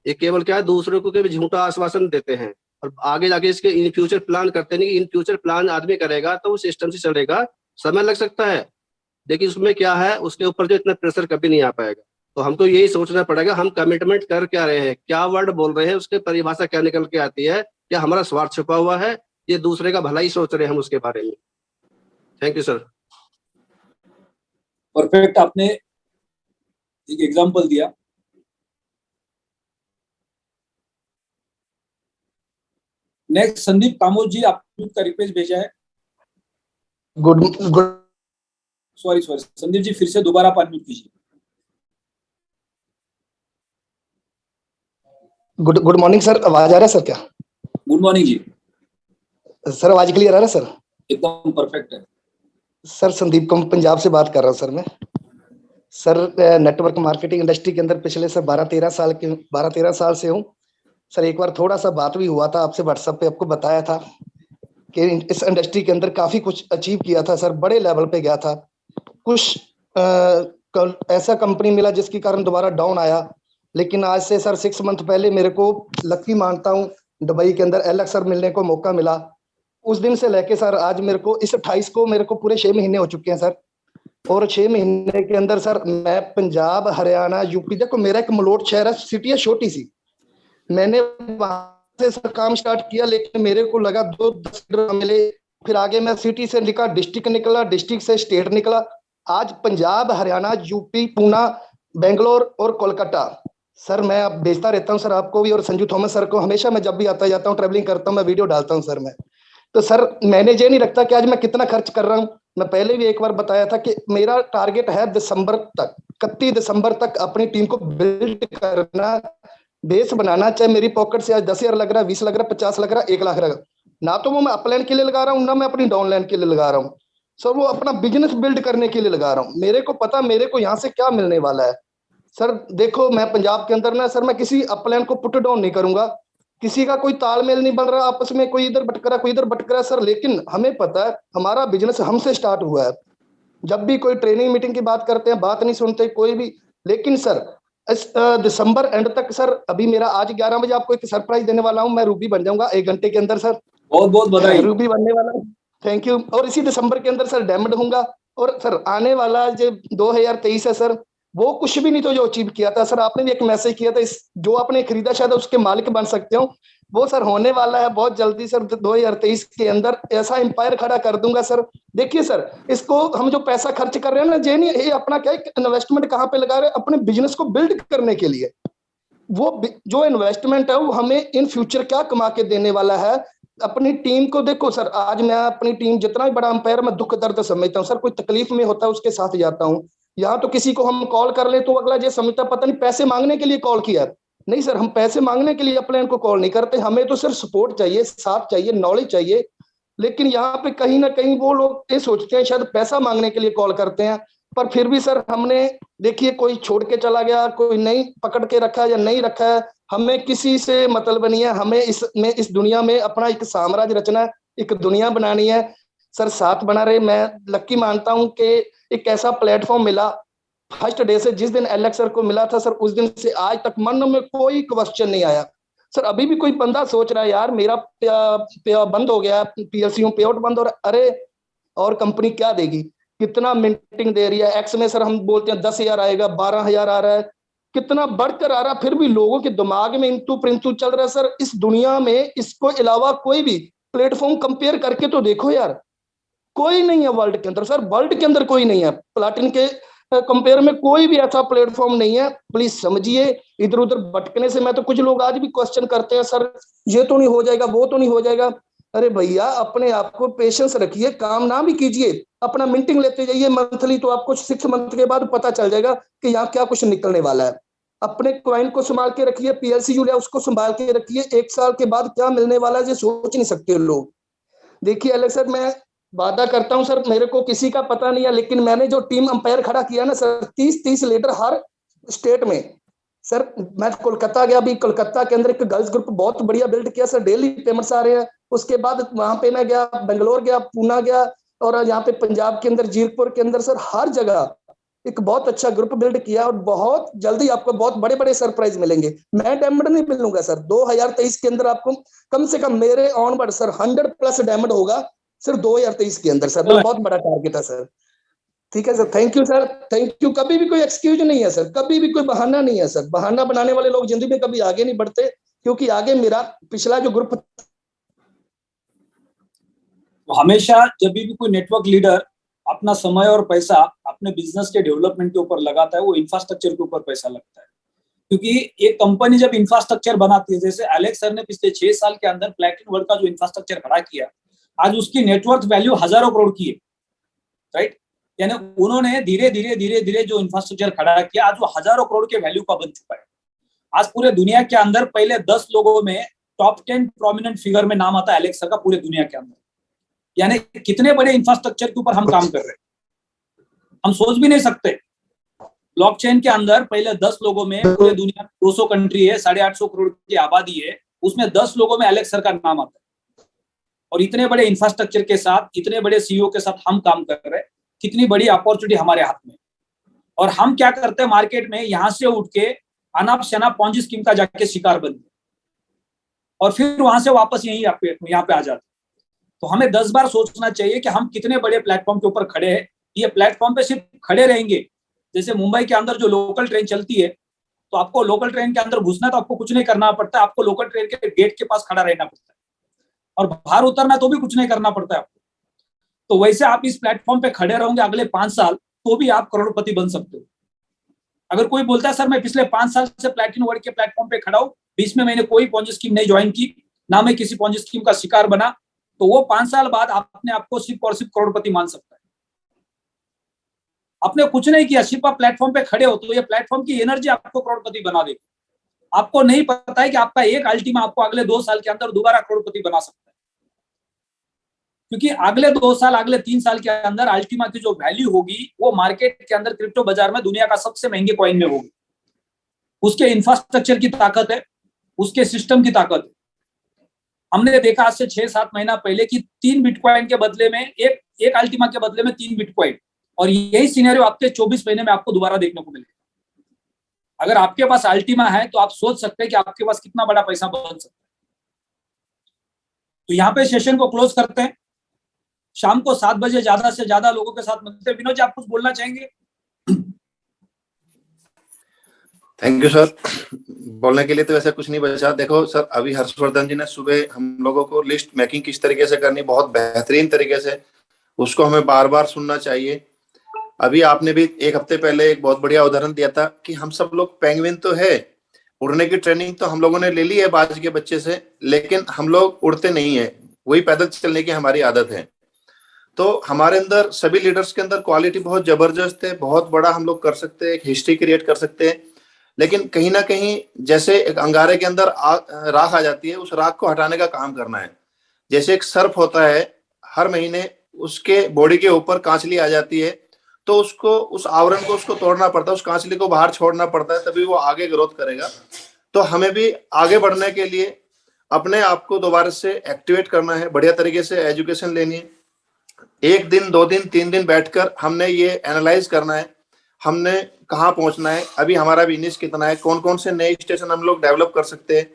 ये केवल क्या है, दूसरों को केवल झूठा आश्वासन देते हैं और आगे जाके इसके इन फ्यूचर प्लान करते नहीं। इन फ्यूचर प्लान आदमी करेगा तो वो सिस्टम से चलेगा, समय लग सकता है, लेकिन उसमें क्या है, उसके ऊपर जो इतना प्रेशर कभी नहीं आ पाएगा। तो हमको यही सोचना पड़ेगा हम कमिटमेंट कर क्या रहे हैं, क्या वर्ड बोल रहे हैं, उसके परिभाषा क्या निकल के आती है, क्या हमारा स्वार्थ छुपा हुआ है, ये दूसरे का भला ही सोच रहे हैं हम उसके बारे में। Thank you sir. परफेक्ट, आपने एक एग्जांपल दिया। नेक्स्ट संदीप कामोज जी, आपने का रिक्वेस्ट भेजा है। गुड सॉरी संदीप जी, फिर से दोबारा आप अनम्यूट कीजिए। गुड मॉर्निंग सर, आवाज आ रहा है सर क्या? गुड मॉर्निंग जी। सर आवाज क्लियर आ रहा है सर? एकदम परफेक्ट है सर। संदीप को पंजाब से बात कर रहा हूँ सर मैं। सर नेटवर्क मार्केटिंग इंडस्ट्री के अंदर पिछले सर 12-13 साल से हूँ सर। एक बार थोड़ा सा बात भी हुआ था आपसे व्हाट्सएप पे, आपको बताया था कि इस इंडस्ट्री के अंदर काफी कुछ अचीव किया था सर, बड़े लेवल पे गया था। कुछ ऐसा कंपनी मिला जिसके कारण दोबारा डाउन आया, लेकिन आज से सर 6 मंथ पहले मेरे को लकी मानता हूँ दुबई के अंदर एलेक्स सर मिलने को मौका मिला। उस दिन से लेके सर आज मेरे को इस 28 को मेरे को पूरे 6 महीने हो चुके हैं सर। और 6 महीने के अंदर सर मैं पंजाब, हरियाणा, यूपी, देखो मेरा एक मलोट शहर है, सिटी है छोटी सी, मैंने वहां से सर काम स्टार्ट किया, लेकिन मेरे को लगा 2-10 मिले, फिर आगे मैं सिटी से निकला, डिस्ट्रिक्ट निकला, डिस्ट्रिक्ट से स्टेट निकला, आज पंजाब, हरियाणा, यूपी, पूना, बेंगलोर और कोलकाता। सर मैं अब भेजता रहता हूँ सर आपको भी और संजू थॉमस सर को, हमेशा मैं जब भी आता जाता हूँ, ट्रेवलिंग करता हूँ, मैं वीडियो डालता हूँ सर मैं। तो सर मैंने ये नहीं रखता कि आज मैं कितना खर्च कर रहा हूँ। मैं पहले भी एक बार बताया था कि मेरा टारगेट है दिसंबर तक, 31 दिसंबर तक अपनी टीम को बिल्ड करना, बेस बनाना, चाहे मेरी पॉकेट से आज 10,000 लग रहा है, 20 लग रहा है, 50 लग रहा है, 1 लाख लग रहा है, ना तो वो मैं अपलाइन के लिए लगा रहा हूँ, ना मैं अपनी डाउनलाइन के लिए लगा रहा हूँ सर, वो अपना बिजनेस बिल्ड करने के लिए लगा रहा हूँ। मेरे को पता मेरे को यहाँ से क्या मिलने वाला है सर। देखो मैं पंजाब के अंदर ना सर मैं किसी अपलाइन को पुट डाउन नहीं करूंगा, किसी का कोई तालमेल नहीं बन रहा आपस में, कोई इधर भटक रहा कोई इधर भटक रहा सर, लेकिन हमें पता है हमारा बिजनेस हमसे स्टार्ट हुआ है। जब भी कोई ट्रेनिंग मीटिंग की बात करते हैं बात नहीं सुनते कोई भी, लेकिन सर इस दिसंबर एंड तक सर, अभी मेरा आज 11 बजे आपको एक सरप्राइज देने वाला हूं, मैं रूबी बन जाऊंगा 1 घंटे के अंदर सर। बहुत बहुत बधाई। रूबी बनने वाला हूं, थैंक यू। और इसी दिसंबर के अंदर सर डायमंड होऊंगा। और सर आने वाला जो 2023 है सर, वो कुछ भी नहीं तो जो अचीव किया था सर, आपने भी एक मैसेज किया था, इस जो आपने खरीदा शायद उसके मालिक बन सकते हो, वो सर होने वाला है बहुत जल्दी सर। 2023 के अंदर ऐसा एम्पायर खड़ा कर दूंगा सर। देखिए सर इसको हम जो पैसा खर्च कर रहे हैं ना, ये नहीं, ये अपना क्या इन्वेस्टमेंट कहाँ पे लगा रहे हैं, अपने बिजनेस को बिल्ड करने के लिए। वो जो इन्वेस्टमेंट है वो हमें इन फ्यूचर क्या कमा के देने वाला है। अपनी टीम को देखो सर, आज मैं अपनी टीम जितना भी बड़ा अंपायर, मैं दुख दर्द समझता हूँ सर, कोई तकलीफ में होता है उसके साथ जाता हूँ। यहाँ तो किसी को हम कॉल कर ले तो अगला ये समझता पता नहीं पैसे मांगने के लिए कॉल किया, नहीं सर हम पैसे मांगने के लिए अपने को कॉल नहीं करते, हमें तो सिर्फ सपोर्ट चाहिए, साथ चाहिए, नॉलेज चाहिए। लेकिन यहाँ पे कहीं ना कहीं वो लोग ये सोचते हैं शायद पैसा मांगने के लिए कॉल करते हैं, पर फिर भी सर हमने देखिए कोई छोड़ के चला गया, कोई नहीं पकड़ के रखा या नहीं रखा है, हमें किसी से मतलब नहीं है, हमें इस दुनिया में अपना एक साम्राज्य रचना है, एक दुनिया बनानी है सर, साथ बना रहे। मैं लकी मानता हूं कि एक ऐसा प्लेटफॉर्म मिला फर्स्ट डे से, जिस दिन एलेक्स सर को मिला था सर, उस दिन से आज तक मन में कोई क्वेश्चन नहीं आया सर। अभी भी कोई बंदा सोच रहा है यार मेरा बंद हो गया, पीएलसीयू पे आउट बंद हो रहा है, अरे और कंपनी क्या देगी, कितना मिंटिंग दे रही है, एक्स में सर हम बोलते हैं 10,000 आएगा, 12,000 आ रहा है, कितना बढ़कर आ रहा है, फिर भी लोगों के दिमाग में इंतु प्रिंतु चल रहा है सर। इस दुनिया में इसको अलावा कोई भी प्लेटफॉर्म कंपेयर करके तो देखो यार, कोई नहीं है वर्ल्ड के अंदर सर, वर्ल्ड के अंदर कोई नहीं है, प्लाटिन के कंपेयर में कोई भी ऐसा प्लेटफॉर्म नहीं है। प्लीज समझिए, इधर उधर भटकने से, मैं तो कुछ लोग आज भी क्वेश्चन करते हैं सर ये तो नहीं हो जाएगा, वो तो नहीं हो जाएगा, अरे भैया अपने आप को पेशेंस रखिए, काम ना भी कीजिए, अपना मीटिंग लेते जाइए मंथली, तो आपको 6 मंथ के बाद पता चल जाएगा कि यहाँ क्या कुछ निकलने वाला है। अपने क्लाइंट को संभाल के रखिए, पीएलसीयू लिया उसको संभाल के रखिए, 1 साल के बाद क्या मिलने वाला है ये सोच नहीं सकते लोग। देखिए एलेक्स सर मैं वादा करता हूं सर, मेरे को किसी का पता नहीं है, लेकिन मैंने जो टीम अंपायर खड़ा किया ना सर, 30 लीडर हर स्टेट में सर। मैं कोलकाता गया, अभी कोलकाता के अंदर एक गर्ल्स ग्रुप बहुत बढ़िया बिल्ड किया सर, डेली पेमेंट्स आ रहे हैं, उसके बाद वहां पे मैं गया, बेंगलोर गया, पूना गया, और यहाँ पे पंजाब के अंदर जीरकपुर के अंदर सर हर जगह एक बहुत अच्छा ग्रुप बिल्ड किया, और बहुत जल्दी आपको बहुत बड़े बड़े सरप्राइज मिलेंगे। मैं डायमंड नहीं मिलूंगा सर, 2023 के अंदर आपको कम से कम मेरे ऑनवर्ड सर 100+ डायमंड होगा सिर्फ 2023 के अंदर सर। मेरा बहुत बड़ा टारगेट है सर। ठीक है sir, thank you sir, thank you. कभी भी कोई एक्सक्यूज नहीं है सर, कभी भी कोई बहाना नहीं है सर। बहाना बनाने वाले लोग जिंदगी में कभी आगे नहीं बढ़ते, क्योंकि आगे मेरा पिछला जो ग्रुप, हमेशा जब भी कोई नेटवर्क लीडर अपना समय और पैसा अपने बिजनेस के डेवलपमेंट के ऊपर लगाता है, वो इंफ्रास्ट्रक्चर के ऊपर पैसा लगता है। क्योंकि एक कंपनी जब इंफ्रास्ट्रक्चर बनाती है, जैसे एलेक्स सर ने पिछले 6 साल के अंदर प्लैटिनम वर्ल्ड का जो इंफ्रास्ट्रक्चर खड़ा किया, आज उसकी नेटवर्थ वैल्यू हजारों करोड़ की है, राइट। यानी उन्होंने धीरे धीरे जो इंफ्रास्ट्रक्चर खड़ा किया, आज वो हजारों करोड़ के वैल्यू का बन चुका है। आज पूरे दुनिया के अंदर पहले 10 लोगों में टॉप 10 प्रोमिनेंट फिगर में नाम आता है एलेक्स सर का पूरे दुनिया के अंदर। यानी कितने बड़े इंफ्रास्ट्रक्चर के ऊपर हम काम कर रहे हैं, हम सोच भी नहीं सकते। ब्लॉकचेन के अंदर पहले 10 लोगों में, पूरे दुनिया में 200 कंट्री है, 850 करोड़ की आबादी है, उसमें 10 लोगों में एलेक्स सर का नाम आता है। और इतने बड़े इंफ्रास्ट्रक्चर के साथ, इतने बड़े सीईओ के साथ हम काम कर रहे हैं, कितनी बड़ी अपॉर्चुनिटी हमारे हाथ में। और हम क्या करते हैं मार्केट में, यहां से उठ के अनाप शनाप पॉन्जी स्कीम का जाके शिकार बनते, और फिर वहां से वापस यहाँ पे आ जाते। तो हमें 10 बार सोचना चाहिए कि हम कितने बड़े प्लेटफॉर्म के ऊपर खड़े हैं। ये प्लेटफॉर्म पे सिर्फ खड़े रहेंगे, जैसे मुंबई के अंदर जो लोकल ट्रेन चलती है, तो आपको लोकल ट्रेन के अंदर घुसना तो आपको कुछ नहीं करना पड़ता, आपको लोकल ट्रेन के गेट के पास खड़ा रहना पड़ता है, और बाहर उतरना तो भी कुछ नहीं करना पड़ता है आपको। तो वैसे आप इस प्लेटफॉर्म पे खड़े रहोगे अगले 5 साल, तो भी आप करोड़पति बन सकते हो। अगर कोई बोलता है सर मैं पिछले 5 साल से प्लैटिनम वर्ल्ड के प्लेटफॉर्म पे खड़ा हूं, बीच में मैंने कोई पॉन्जी स्कीम नहीं ज्वाइन की, ना मैं किसी पॉन्जी स्कीम का शिकार बना, तो वो 5 साल बाद अपने आपको सिर्फ और सिर्फ करोड़पति मान सकता है। आपने कुछ नहीं किया, सिर्फ आप प्लेटफॉर्म पे खड़े हो, तो ये प्लेटफॉर्म की एनर्जी आपको करोड़पति बना देगी। आपको नहीं पता है कि आपका एक अल्टीमा आपको अगले 2 साल के अंदर दोबारा करोड़पति बना सकता है। क्योंकि अगले 2 साल, अगले 3 साल के अंदर अल्टीमा की जो वैल्यू होगी, वो मार्केट के अंदर क्रिप्टो बाजार में दुनिया का सबसे महंगे कॉइन में होगी। उसके इंफ्रास्ट्रक्चर की ताकत है, उसके सिस्टम की ताकत है। हमने देखा आज से 6-7 महीना पहले कि 3 बिटकॉइन के बदले में एक अल्टीमा के बदले में 3 बिटकॉइन, और यही सिनेरियो आपके 24 महीने में आपको दोबारा देखने को मिलेगा। अगर आपके पास अल्टीमा है तो आप सोच सकते हैं कि आपके पास कितना बड़ा पैसा बन सकता है। तो यहाँ पे सेशन को क्लोज करते हैं। शाम को 7 बजे ज्यादा से ज्यादा लोगों के साथ मिलते हैं। विनोद जी, आप कुछ बोलना चाहेंगे? Thank you sir. बोलने के लिए तो वैसे कुछ नहीं बचा। देखो सर, अभी हर्षवर्धन जी ने सुबह हम लोगों को लिस्ट मेकिंग किस तरीके से करनी, बहुत बेहतरीन तरीके से, उसको हमें बार बार सुनना चाहिए। अभी आपने भी 1 हफ्ते पहले एक बहुत बढ़िया उदाहरण दिया था कि हम सब लोग पेंगुइन तो है, उड़ने की ट्रेनिंग तो हम लोगों ने ले ली है बाज के बच्चे से, लेकिन हम लोग उड़ते नहीं है, वही पैदल चलने की हमारी आदत है। तो हमारे अंदर, सभी लीडर्स के अंदर क्वालिटी बहुत जबरदस्त है, बहुत बड़ा हम लोग कर सकते हैं, एक हिस्ट्री क्रिएट कर सकते हैं। लेकिन कहीं ना कहीं जैसे एक अंगारे के अंदर राख आ जाती है, उस राख को हटाने का काम करना है। जैसे एक सर्प होता है, हर महीने उसके बॉडी के ऊपर कांचली आ जाती है, तो उसको, उस आवरण को उसको तोड़ना पड़ता है, उस कांचली को बाहर छोड़ना पड़ता है, तभी वो आगे ग्रोथ करेगा। तो हमें भी आगे बढ़ने के लिए अपने आप को दोबारा से एक्टिवेट करना है, बढ़िया तरीके से एजुकेशन लेनी है। 1 दिन, 2 दिन, 3 दिन बैठकर हमने ये एनालाइज करना है, हमने कहाँ पहुंचना है, अभी हमारा बिजनेस कितना है, कौन कौन से नए स्टेशन हम लोग डेवलप कर सकते हैं,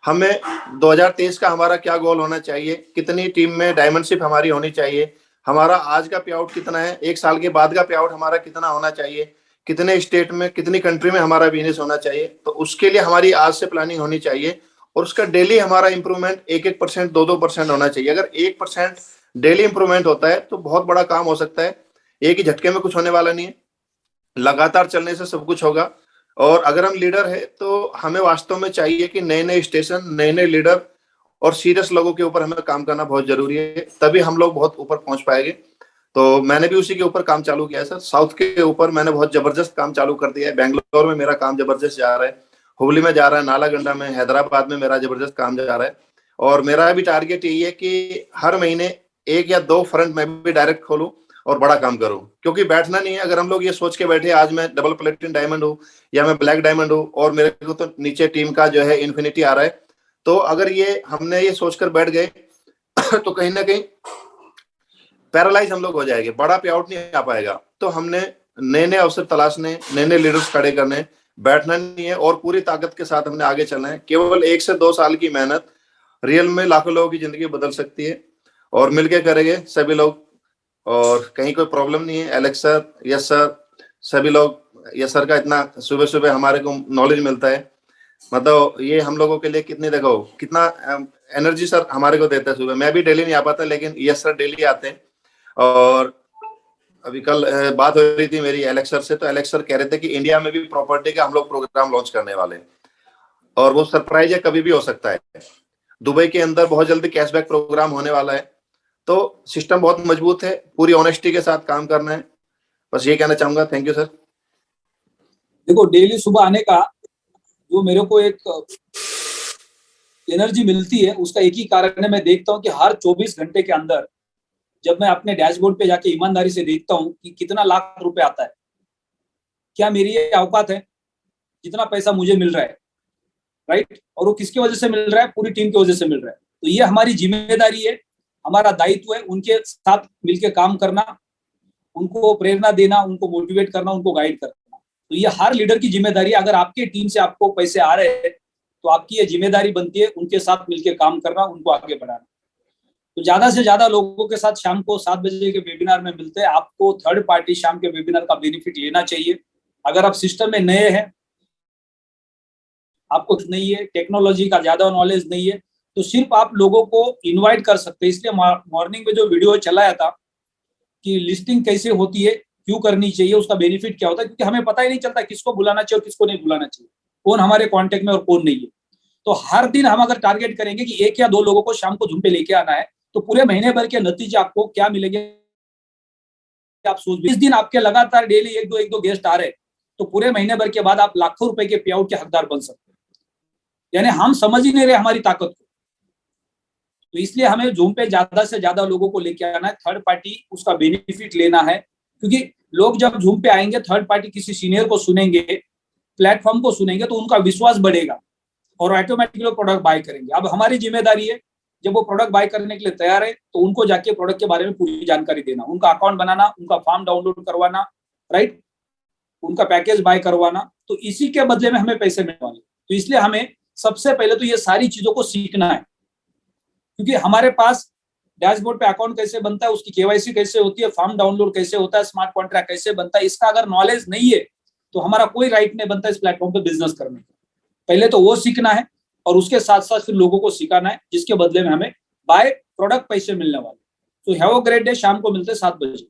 हमें 2023 का हमारा क्या गोल होना चाहिए, कितनी टीम में डायमंडशिप हमारी होनी चाहिए, हमारा आज का पे आउट कितना है, 1 साल के बाद का पे आउट हमारा कितना होना चाहिए, कितने स्टेट में, कितनी कंट्री में हमारा बिजनेस होना चाहिए। तो उसके लिए हमारी आज से प्लानिंग होनी चाहिए, और उसका डेली हमारा इंप्रूवमेंट 1-1%, 2-2% होना चाहिए। अगर 1% डेली इंप्रूवमेंट होता है तो बहुत बड़ा काम हो सकता है। एक ही झटके में कुछ होने वाला नहीं है, लगातार चलने से सब कुछ होगा। और अगर हम लीडर है तो हमें वास्तव में चाहिए कि नए नए स्टेशन, नए नए लीडर और सीरियस लोगों के ऊपर हमें काम करना बहुत जरूरी है, तभी हम लोग बहुत ऊपर पहुंच पाएंगे। तो मैंने भी उसी के ऊपर काम चालू किया है सर। साउथ के ऊपर मैंने बहुत जबरदस्त काम चालू कर दिया है। बेंगलोर में मेरा काम जबरदस्त जा रहा है, हुबली में जा रहा है, नालागंडा में, हैदराबाद में मेरा जबरदस्त काम जा रहा है। और मेरा भी टारगेट यही है कि हर महीने 1 या 2 फ्रंट में भी डायरेक्ट खोलूं और बड़ा काम करूं, क्योंकि बैठना नहीं है। अगर हम लोग ये सोच के बैठे आज मैं डबल प्लेटिनम डायमंड हूं या मैं ब्लैक डायमंड हूं और मेरे को तो नीचे टीम का जो है इन्फिनिटी आ रहा है, तो अगर ये हमने ये सोचकर बैठ गए तो कहीं ना कहीं पैरालाइज हम लोग हो जाएंगे, बड़ा पे आउट नहीं आ पाएगा। तो हमने नए नए अवसर तलाशने, नए नए लीडर्स खड़े करने, बैठना नहीं है और पूरी ताकत के साथ हमने आगे चलना है। केवल 1 से 2 साल की मेहनत रियल में लाखों लोगों की जिंदगी बदल सकती है, और मिलके करेंगे सभी लोग। और कहीं कोई प्रॉब्लम नहीं है। एलेक्स सर, यस सर, सभी लोग, यस सर का इतना सुबह सुबह हमारे को नॉलेज मिलता है, मतलब ये हम लोगों के लिए कितनी, देखो कितना एनर्जी सर हमारे को देता है सुबह। मैं भी डेली नहीं आ पाता, लेकिन यस सर डेली आते हैं। और अभी कल बात हो रही थी मेरी एलेक्स सर से, तो एलेक्स सर कह रहे थे कि इंडिया में भी प्रॉपर्टी का हम लोग प्रोग्राम लॉन्च करने वाले हैं, और वो सरप्राइज है, कभी भी हो सकता है। दुबई के अंदर बहुत जल्दी कैशबैक प्रोग्राम होने वाला है। तो सिस्टम बहुत मजबूत है, पूरी ऑनेस्टी के साथ काम करना है, बस ये कहना चाहूंगा। Thank you sir. देखो, डेली सुबह आने का जो मेरे को एक एनर्जी मिलती है, उसका एक ही कारण है। मैं देखता हूँ कि हर 24 घंटे के अंदर जब मैं अपने डैशबोर्ड पे जाके ईमानदारी से देखता हूँ कि कितना लाख रुपए आता है, क्या मेरी ये औकात है, जितना पैसा मुझे मिल रहा है, राइट? और वो किसकी वजह से मिल रहा है? पूरी टीम की वजह से मिल रहा है। तो ये हमारी जिम्मेदारी है, हमारा दायित्व है उनके साथ मिलकर काम करना, उनको प्रेरणा देना, उनको मोटिवेट करना, उनको गाइड करना। तो ये हर लीडर की जिम्मेदारी है। अगर आपके टीम से आपको पैसे आ रहे हैं तो आपकी ये जिम्मेदारी बनती है उनके साथ मिलकर काम करना, उनको आगे बढ़ाना। तो ज्यादा से ज्यादा लोगों के साथ शाम को 7 बजे के वेबिनार में मिलते हैं। आपको थर्ड पार्टी शाम के वेबिनार का बेनिफिट लेना चाहिए। अगर आप सिस्टम में नए हैं, आपको नहीं है, टेक्नोलॉजी का ज्यादा नॉलेज नहीं है, तो सिर्फ आप लोगों को इनवाइट कर सकते हैं। इसलिए मॉर्निंग में जो वीडियो चलाया था कि लिस्टिंग कैसे होती है, क्यों करनी चाहिए, उसका बेनिफिट क्या होता है, क्योंकि हमें पता ही नहीं चलता किसको बुलाना चाहिए और किसको नहीं बुलाना चाहिए, कौन हमारे कांटेक्ट में और कौन नहीं है। तो हर दिन हम अगर टारगेट करेंगे कि 1 या 2 लोगों को शाम को झूम पे लेके आना है, तो पूरे महीने भर के नतीजे आपको क्या मिलेंगे आप सोच। इस दिन आपके लगातार डेली 1-2 गेस्ट आ रहे हैं, तो पूरे महीने भर के बाद आप लाखों रुपए के पे आउट के हकदार बन सकते हैं। यानी हम समझ ही नहीं रहे हमारी ताकत को। तो इसलिए हमें जूम पे ज्यादा से ज्यादा लोगों को लेके आना है, थर्ड पार्टी उसका बेनिफिट लेना है। क्योंकि लोग जब जूम पे आएंगे, थर्ड पार्टी किसी सीनियर को सुनेंगे, प्लेटफॉर्म को सुनेंगे, तो उनका विश्वास बढ़ेगा और ऑटोमेटिकली प्रोडक्ट बाय करेंगे। अब हमारी जिम्मेदारी है, जब वो प्रोडक्ट बाय करने के लिए तैयार है तो उनको जाके प्रोडक्ट के बारे में पूरी जानकारी देना, उनका अकाउंट बनाना, उनका फॉर्म डाउनलोड करवाना, राइट, उनका पैकेज बाय करवाना। तो इसी के बदले में हमें पैसे मिलने वाले। तो इसलिए हमें सबसे पहले तो ये सारी चीजों को सीखना है, क्योंकि हमारे पास डैशबोर्ड पे अकाउंट कैसे बनता है, उसकी केवाईसी कैसे होती है, फॉर्म डाउनलोड कैसे होता है, स्मार्ट कॉन्ट्रैक्ट कैसे बनता है, इसका अगर नॉलेज नहीं है तो हमारा कोई राइट नहीं बनता इस प्लेटफॉर्म पे बिजनेस करने का। पहले तो वो सीखना है और उसके साथ साथ फिर लोगों को सिखाना है, जिसके बदले में हमें बाय प्रोडक्ट पैसे मिलने वाले। तो हैव अ ग्रेट डे। शाम को मिलते हैं 7 बजे।